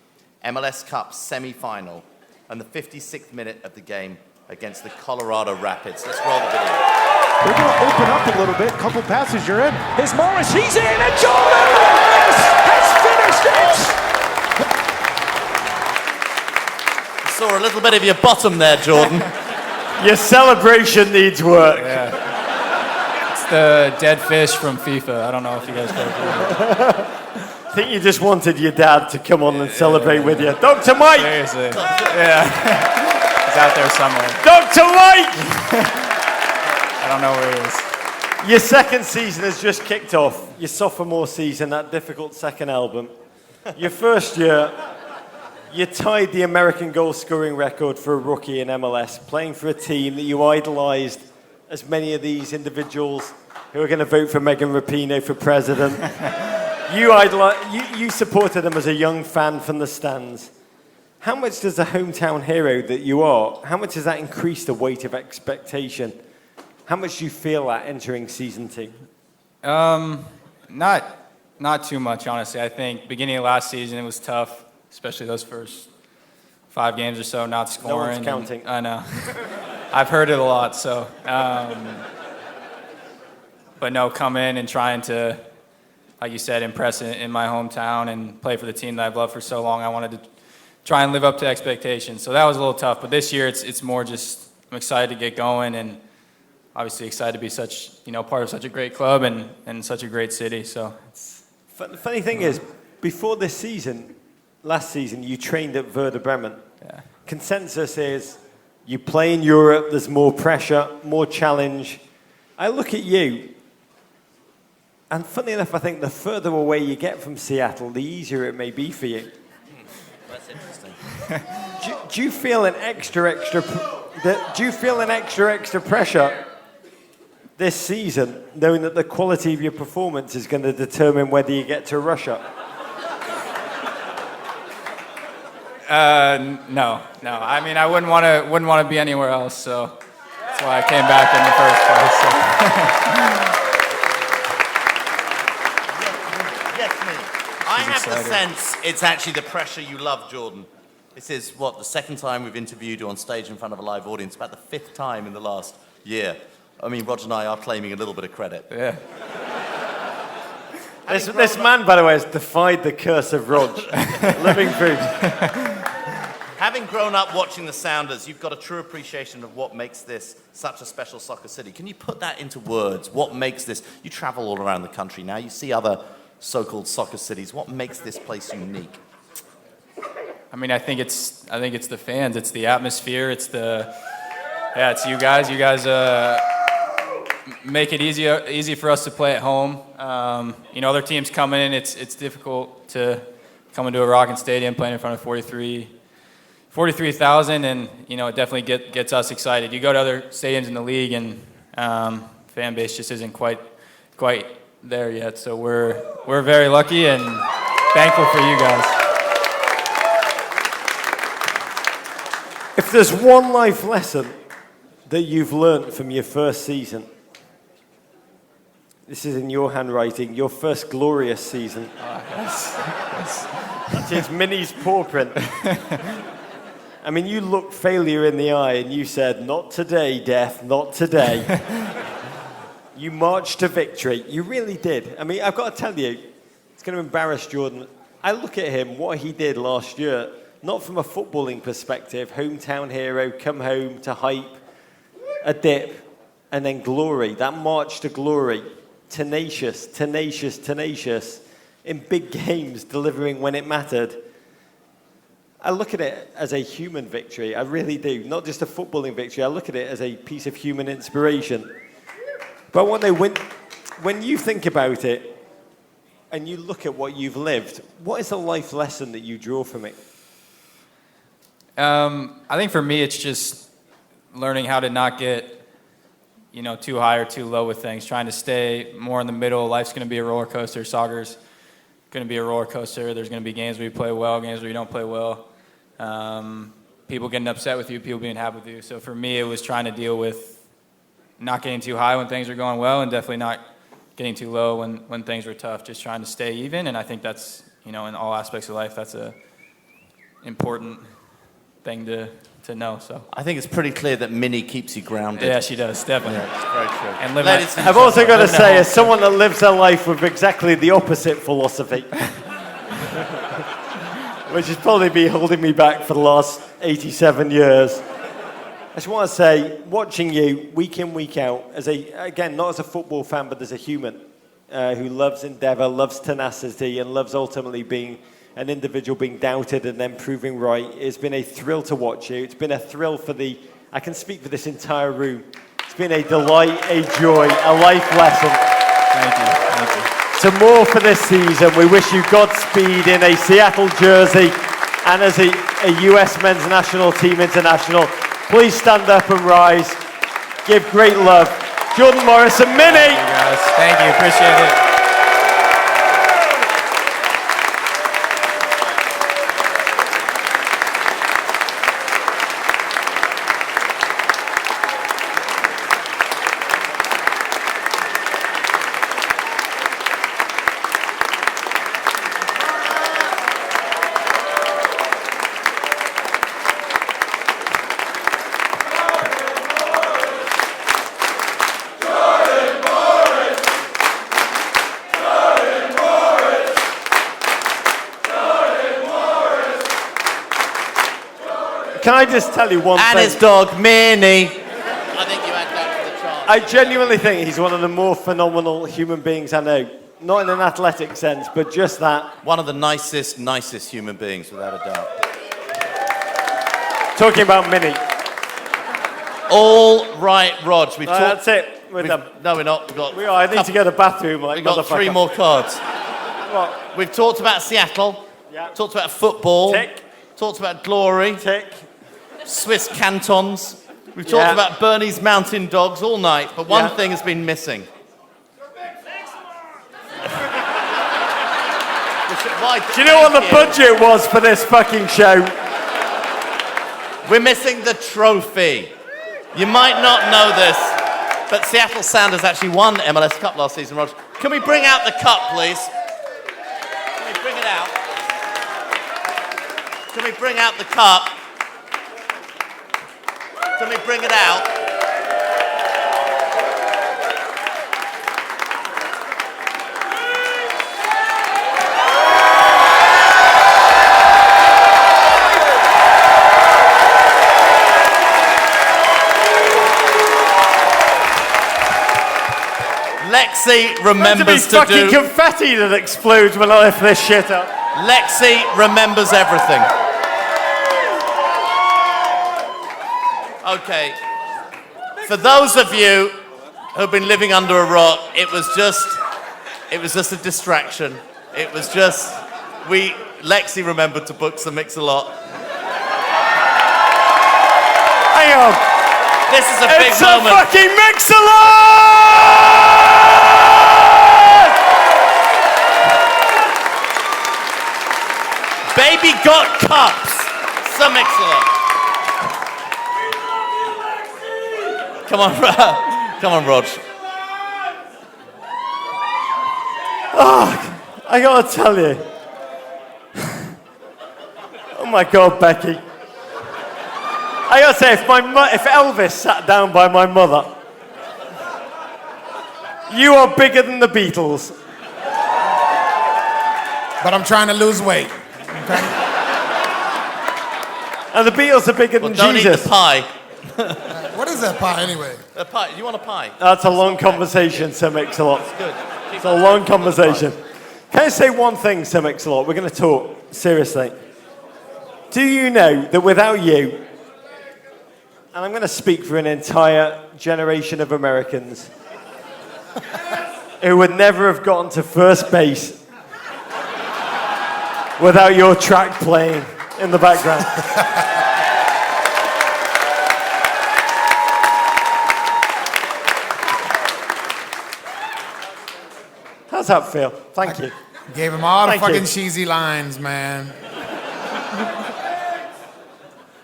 MLS Cup semi-final, and the 56th minute of the game against the Colorado Rapids. Let's roll the video. They're going to open up a little bit. Couple passes, you're in. Here's Morris, he's in, and Jordan Morris has finished it! Saw a little bit of your bottom there, Jordan. Your celebration needs work. Yeah. It's the dead fish from FIFA. I don't know if you guys play FIFA. I think you just wanted your dad to come on and celebrate with you. Dr. Mike! Seriously. Yeah. He's out there somewhere. Dr. Mike! I don't know where he is. Your second season has just kicked off. Your sophomore season, that difficult second album. Your first year, you tied the American goal scoring record for a rookie in MLS, playing for a team that you idolized, as many of these individuals who are going to vote for Megan Rapinoe for president. You supported them as a young fan from the stands. How much does the hometown hero that you are, how much does that increase the weight of expectation? How much do you feel that entering season 2? Not too much, honestly. I think beginning of last season it was tough, especially those first 5 games or so, not scoring. No one's counting. I know. I've heard it a lot, so. But no, come in and trying to, like you said, impress in my hometown and play for the team that I've loved for so long. I wanted to try and live up to expectations. So that was a little tough. But this year it's more just, I'm excited to get going and obviously excited to be part of such a great club and such a great city. So it's The funny thing is, before this season, last season, you trained at Werder Bremen. Yeah. Consensus is you play in Europe, there's more pressure, more challenge. I look at you, and funny enough, I think the further away you get from Seattle, the easier it may be for you. That's interesting. Do you feel an extra pressure this season, knowing that the quality of your performance is going to determine whether you get to Russia? No. I mean, I wouldn't want to be anywhere else. So that's why I came back in the first place. So. Yes, me. I have the sense it's actually the pressure you love, Jordan. This is, the second time we've interviewed you on stage in front of a live audience, about the 5th time in the last year. I mean, Roger and I are claiming a little bit of credit. Yeah. This man, by the way, has defied the curse of Rog. Living proof. Having grown up watching the Sounders, you've got a true appreciation of what makes this such a special soccer city. Can you put that into words? What makes this? You travel all around the country now. You see other so-called soccer cities. What makes this place unique? I mean, I think it's the fans. It's the atmosphere. It's it's you guys. You guys make it easy for us to play at home. Other teams come in. It's difficult to come into a Rockin' Stadium playing in front of 43,000, and it definitely gets us excited. You go to other stadiums in the league, and fan base just isn't quite there yet. So we're very lucky and thankful for you guys. If there's one life lesson that you've learned from your first season, this is in your handwriting, your first glorious season. Yes. That is Minnie's paw print. I mean, you looked failure in the eye and you said, "Not today, Death, not today." You marched to victory. You really did. I mean, I've got to tell you, it's going to embarrass Jordan. I look at him, what he did last year, not from a footballing perspective, hometown hero, come home to hype, a dip, and then glory. That march to glory. Tenacious, in big games, delivering when it mattered. I look at it as a human victory. I really do. Not just a footballing victory. I look at it as a piece of human inspiration. But when you think about it and you look at what you've lived, what is a life lesson that you draw from it? I think for me, it's just learning how to not get, too high or too low with things. Trying to stay more in the middle. Life's going to be a roller coaster. Soccer's going to be a roller coaster. There's going to be games where you play well, games where you don't play well. People getting upset with you, people being happy with you. So for me, it was trying to deal with not getting too high when things are going well, and definitely not getting too low when things were tough. Just trying to stay even, and I think that's, in all aspects of life, that's a important thing to know. So I think it's pretty clear that Minnie keeps you grounded. yeah, she does, definitely. It's very true. And I've also got to say, as someone that lives their life with exactly the opposite philosophy, which has probably been holding me back for the last 87 years, I just want to say, watching you week in, week out, again, not as a football fan, but as a human who loves endeavour, loves tenacity, and loves ultimately being an individual being doubted and then proving right. It's been a thrill to watch you. It's been a thrill I can speak for this entire room. It's been a delight, a joy, a life lesson. Thank you. Some more for this season. We wish you Godspeed in a Seattle jersey and as a US men's national team international. Please stand up and rise. Give great love. Jordan Morris and Minnie. Thank you, guys. Thank you. Appreciate it. Can I just tell you one thing? And his dog, Minnie. I think you add that to the chart. I genuinely think he's one of the more phenomenal human beings I know. Not in an athletic sense, but just that. One of the nicest human beings, without a doubt. Talking about Minnie. All right, Rog. We've talked. That's it. We're done. No, we're not. I need to go to the bathroom. We've got 3 more cards. What? We've talked about Seattle. Yeah. Talked about football. Tick. Talked about glory. Tick. Swiss cantons. We've talked about Bernese mountain dogs all night, but one thing has been missing. Do you know what the budget was for this fucking show? We're missing the trophy. You might not know this, but Seattle Sounders actually won MLS Cup last season, Roger. Can we bring out the cup, please? Can we bring it out? Can we bring out the cup? Can we bring it out? Lexi remembers to fucking do... confetti that explodes when I lift this shit up. Lexi remembers everything. Okay. For those of you who've been living under a rock, it was just a distraction. It was just, Lexi remembered to book some Mix-a-Lot. Hang on. This is a big It's moment. a fucking Mix-a-Lot! Baby got cups. Some Mix-a-Lot. Come on, come on, Rog. Oh, I gotta tell you. Oh my God, Becky. I gotta say, if Elvis sat down by my mother, you are bigger than the Beatles. But I'm trying to lose weight. Okay? And the Beatles are bigger than don't Jesus. Eat the pie. What is that pie anyway? A pie. Do you want a pie? That's a long conversation, Sir Mix-a-Lot. It's good. It's a long conversation. Can I say one thing, Sir Mix-a-Lot? We're going to talk seriously. Do you know that without you, and I'm going to speak for an entire generation of Americans, who would never have gotten to first base without your track playing in the background. How's that feel? Thank you. Gave him all the Thank fucking you. cheesy lines, man.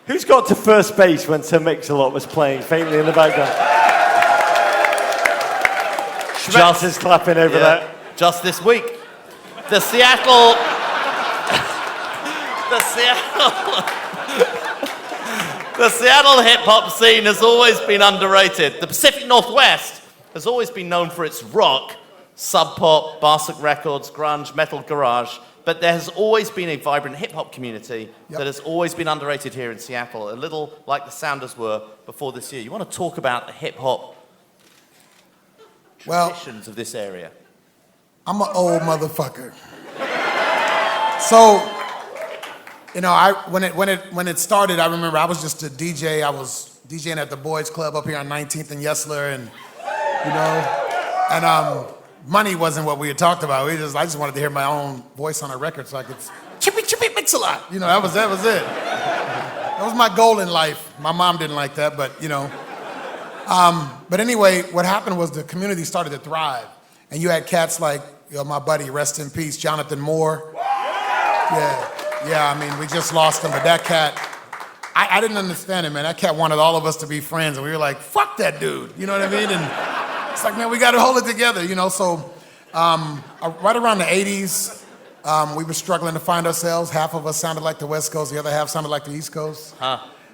Who's got to first base when Sir Mix-a-Lot was playing faintly in the background? Schmetzer's clapping over there. Just this week, the Seattle hip hop scene has always been underrated. The Pacific Northwest has always been known for its rock, sub pop, Barsuk Records, grunge, metal garage. But there has always been a vibrant hip-hop community that has always been underrated here in Seattle, a little like the Sounders were before this year. You want to talk about the hip-hop traditions of this area? I'm an old motherfucker. So, you know, when it started, I remember I was just a DJ. I was DJing at the Boys Club up here on 19th and Yesler, and you know, and money wasn't what we had talked about. I just wanted to hear my own voice on a record so I could chippy mix a lot. You know, that was it. That was my goal in life. My mom didn't like that, but you know. But anyway, what happened was the community started to thrive, and you had cats like, you know, my buddy, rest in peace, Jonathan Moore. Yeah. I mean, we just lost him, but that cat, I didn't understand it, man. That cat wanted all of us to be friends, and we were like, fuck that dude. You know what I mean? And it's like, man, we got to hold it together, you know? So right around the 80s, we were struggling to find ourselves. Half of us sounded like the West Coast, the other half sounded like the East Coast.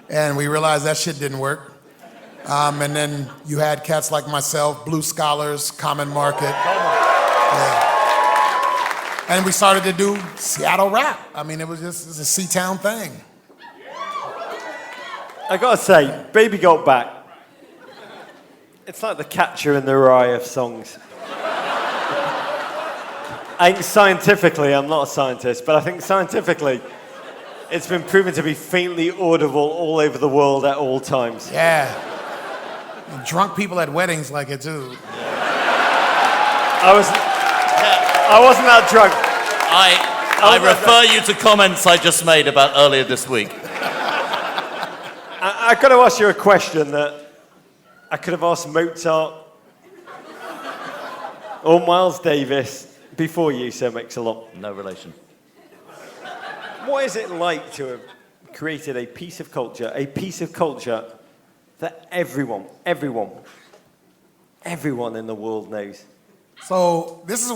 And we realized that shit didn't work. And then you had cats like myself, Blue Scholars, Common Market. Yeah. And we started to do Seattle rap. I mean, it was a C-Town thing. I gotta say, Baby Got Back, it's like the Catcher in the Rye of songs. I think scientifically, I'm not a scientist, but I think scientifically, it's been proven to be faintly audible all over the world at all times. Yeah. And drunk people at weddings like it too. I wasn't that drunk. I refer you to comments I just made about earlier this week. I got to ask you a question that I could have asked Mozart or Miles Davis before you, Sir Mix-a-Lot. No relation. What is it like to have created a piece of culture that everyone in the world knows? So this is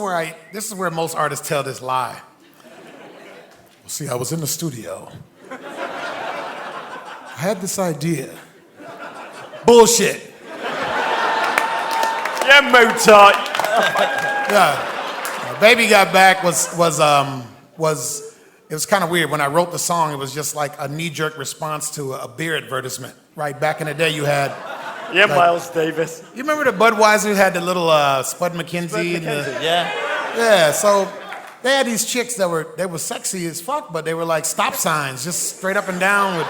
where most artists tell this lie. Well, see, I was in the studio. I had this idea. Bullshit. Yeah, Mozart. Yeah. Baby Got Back was it was kind of weird. When I wrote the song, it was just like a knee-jerk response to a beer advertisement. Right back in the day, you had. Yeah, like, Miles Davis. You remember the Budweiser had the little Spud McKenzie? Yeah, so they had these chicks that were sexy as fuck, but they were like stop signs, just straight up and down with,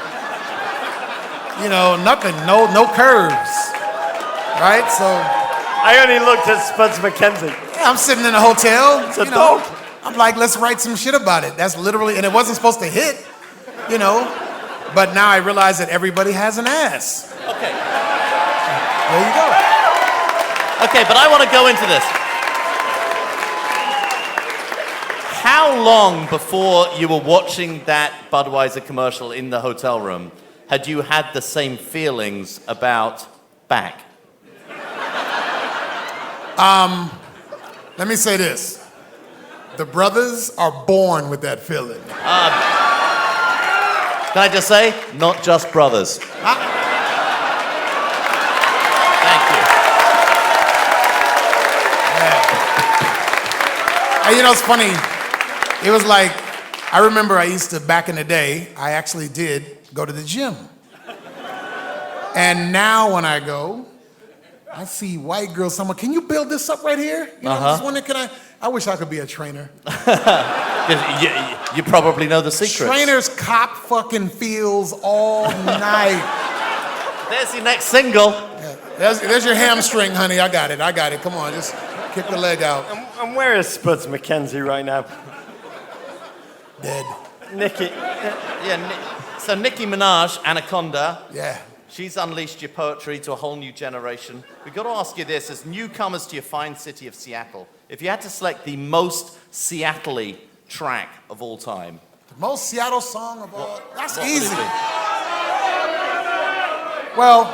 you know, nothing, no curves, right? So I only looked at Spuds McKenzie. Yeah, I'm sitting in a hotel. It's a dog. I'm like, let's write some shit about it. That's literally, and it wasn't supposed to hit, you know, but now I realize that everybody has an ass. Okay. There you go. Okay, but I want to go into this. How long before you were watching that Budweiser commercial in the hotel room had you had the same feelings about back? Let me say this. The brothers are born with that feeling. Can I just say, not just brothers. You know, it's funny. It was like, I remember I used to, back in the day, I actually did go to the gym. And now when I go, I see white girls, someone, can you build this up right here? You know, I'm just wondering, I wish I could be a trainer. You probably know the secrets. Trainers cop fucking feels all Night. There's your next single. Yeah. There's your hamstring, honey. I got it. Come on, just Kick the leg out. And where is Spuds McKenzie right now? Dead. Nikki. Yeah, so Nicki Minaj, Anaconda. Yeah. She's unleashed your poetry to a whole new generation. We've got to ask you this, as newcomers to your fine city of Seattle, if you had to select the most Seattle-y track of all time. The most Seattle song of all. That's what easy. would it be? Well,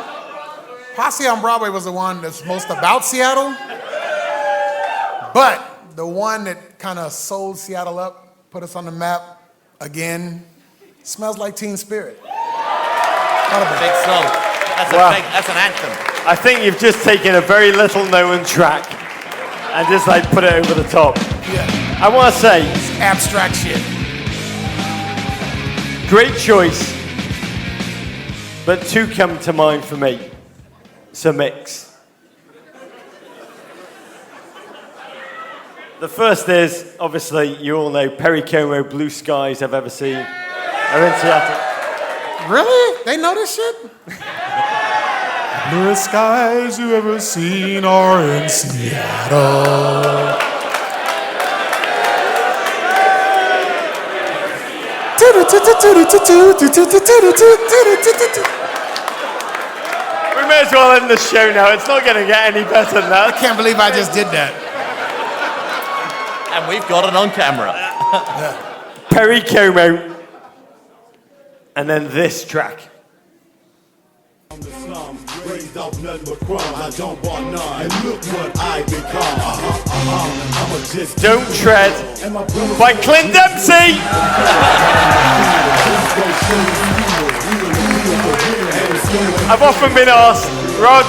Posse on Broadway was the one that's most about Seattle. But the one that kind of sold Seattle up, put us on the map again, Smells Like Teen Spirit. Big song. That's an anthem. I think you've just taken a very little known track and just like put it over the top. Yeah. I want to say, It's abstract shit. great choice, but two come to mind for me. It's a mix. The first is, obviously, you all know Perry Como, Blue Skies I've ever seen are in Seattle. Really? They know this shit? Bluest skies you ever seen are in Seattle. We may as well end the show now. It's not going to get any better than that. I can't believe I just did that. And we've got it on camera. Perry Como. And then this track. Raised up nothing but crime. I don't want none. And look what I become. I'm a just Don't Tread by Clint Dempsey. I've often been asked, Rog,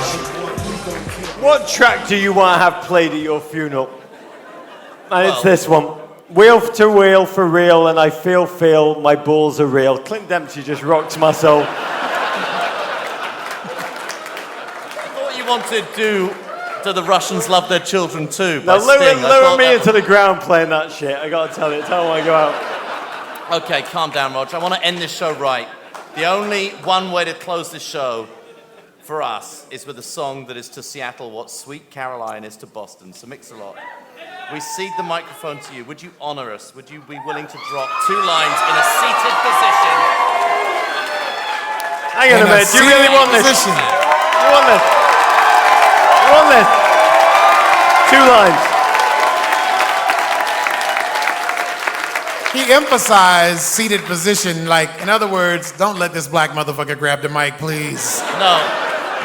what track do you want to have played at your funeral? And it's this one. Wheel to wheel for real, and I feel my balls are real. Clint Dempsey just rocks my soul. I thought you wanted to do the Russians love their children too. Now by Sting. lower me into the ground playing that shit. I gotta tell you, it's how I go out. Okay, calm down, Roger. I want to end this show right. The only one way to close this show for us is with a song that is to Seattle what Sweet Caroline is to Boston. So Mix-a-Lot. We cede the microphone to you. Would you honor us? Would you be willing to drop 2 lines in a seated position? Hang on a minute. Do you really want this? You want this? You want this? 2 lines. He emphasized seated position, like, in other words, don't let this black motherfucker grab the mic, please.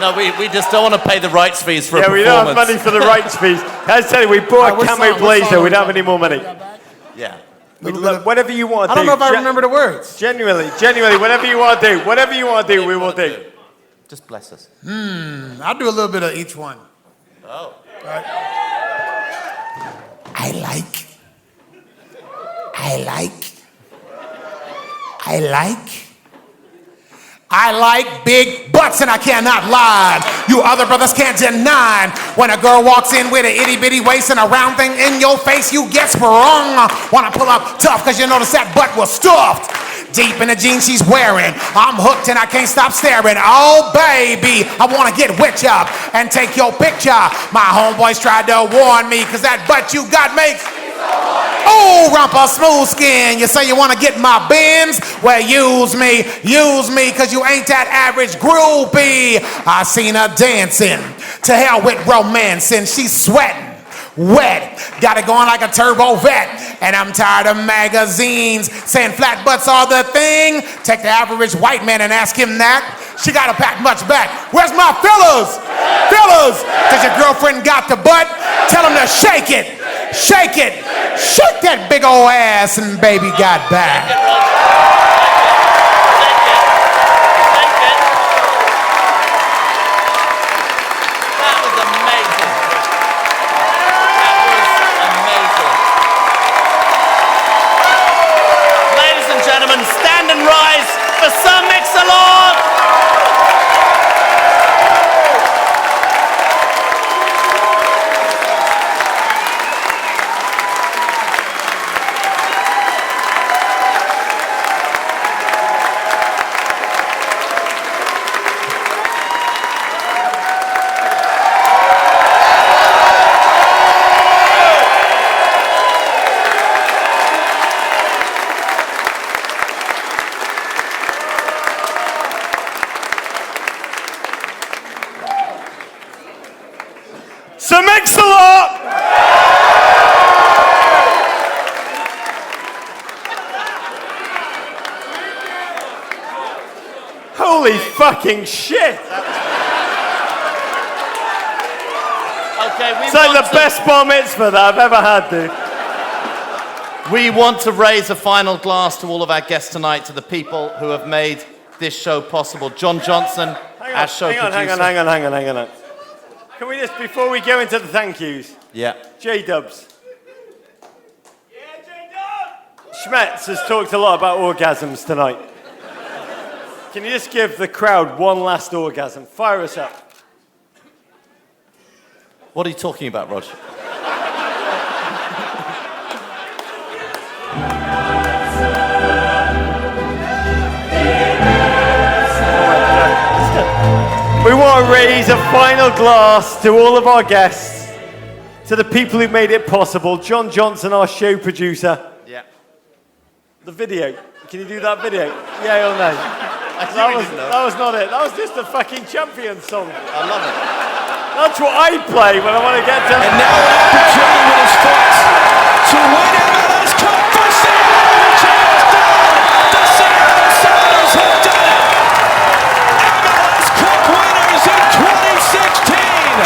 No, we just don't want to pay the rights fees for a performance. We don't have money for the rights fees. I tell you, we bought a camo blazer. We don't have any more money. Yeah. Whatever you want to do. I don't know if I remember the words. Genuinely, whatever you want to do. Whatever you want to do, we will do. Just bless us. I'll do a little bit of each one. Oh. All right. I like big butts and I cannot lie. You other brothers can't deny. When a girl walks in with an itty bitty waist and a round thing in your face, you get sprung. Wanna pull up tough cause you notice that butt was stuffed deep in the jeans she's wearing. I'm hooked and I can't stop staring. Oh baby, I wanna get with ya and take your picture. My homeboys tried to warn me cause that butt you got makes oh, rumpa smooth skin. You say you want to get my bins? Well, use me, cause you ain't that average groupie. I seen her dancing, to hell with romancing. She's sweating, wet, got it going like a turbo vet. And I'm tired of magazines saying flat butts are the thing. Take the average white man and ask him that. She got to pack much back. Where's my fellas? Fellas, does your girlfriend got the butt? Tell him to shake it. Shake it. Shake that big old ass and baby got back. That was amazing. Ladies and gentlemen, stand and rise for Sir Mix-a-Lot. a lot! Holy fucking shit! Okay, It's like the best bar mitzvah that I've ever had, dude. We want to raise a final glass to all of our guests tonight, to the people who have made this show possible. John Johnson, our show producer. Hang on. Can we just, before we go into the thank yous, Yeah. J-Dubs. Yeah, J-Dubs! Schmetzer has talked a lot about orgasms tonight. Can you just give the crowd one last orgasm? Fire us up. What are you talking about, Rog? We want to raise a final glass to all of our guests, to the people who made it possible. John Johnson, our show producer. Yeah. The video. Can you do that video? Yeah or no? That was not it. That was just a fucking champion song. I love it. That's what I play when I want to get to... And now an opportunity with his foot to win MLS Cup for Seattle. The champion's done. The Seattle Sounders have done it. MLS Cup winners in 2016.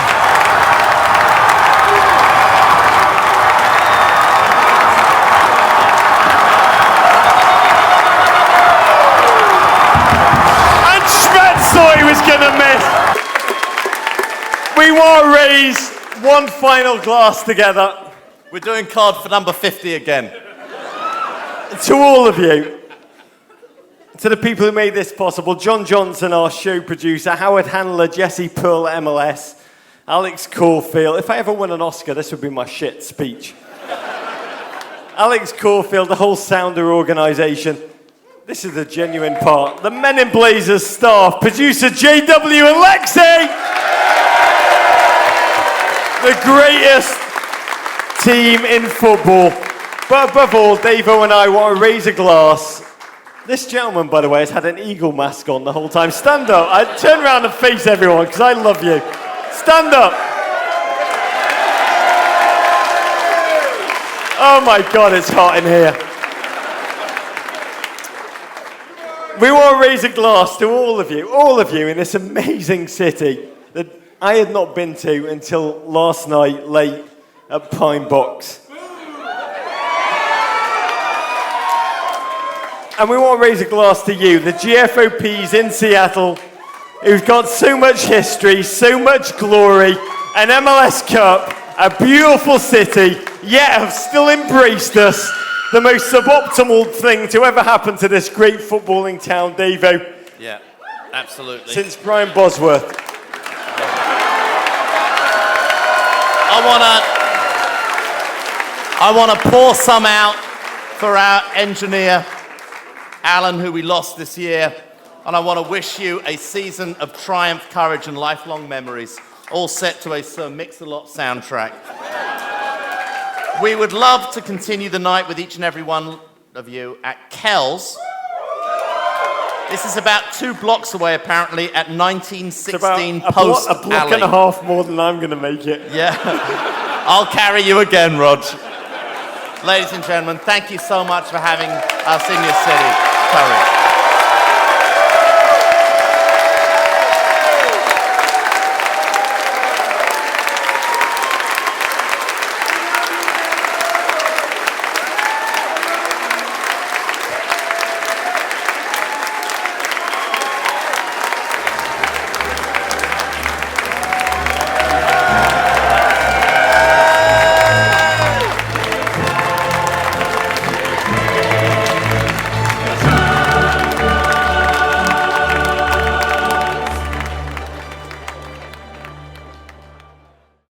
And Schmetzer thought he was going to miss. We want to raise one final glass together. We're doing card for number 50 again. To all of you. To the people who made this possible. John Johnson, our show producer. Howard Handler, Jesse Pearl, MLS. Alex Caulfield. If I ever win an Oscar, this would be my shit speech. Alex Caulfield, the whole Sounder organisation. This is the genuine part. The Men in Blazers staff. Producer JW and Lexi. The greatest team in football. But above all, Davo and I want to raise a glass. This gentleman, by the way, has had an eagle mask on the whole time. Stand up. I turn around and face everyone because I love you. Stand up. Oh my God, it's hot in here. We want to raise a glass to all of you in this amazing city that I had not been to until last night late at Pine Box. And we want to raise a glass to you, the GFOPs in Seattle, who've got so much history, so much glory, an MLS Cup, a beautiful city, yet have still embraced us, the most suboptimal thing to ever happen to this great footballing town, Davo. Yeah, absolutely. Since Brian Bosworth. I want to pour some out for our engineer, Alan, who we lost this year. And I want to wish you a season of triumph, courage, and lifelong memories, all set to a Sir Mix-a-Lot soundtrack. We would love to continue the night with each and every one of you at Kells. This is about 2 blocks away, apparently, at 1916 Post a block Alley. and a half more than I'm going to make it. Yeah. I'll carry you again, Rog. Ladies and gentlemen, thank you so much for having us in your city. Courage.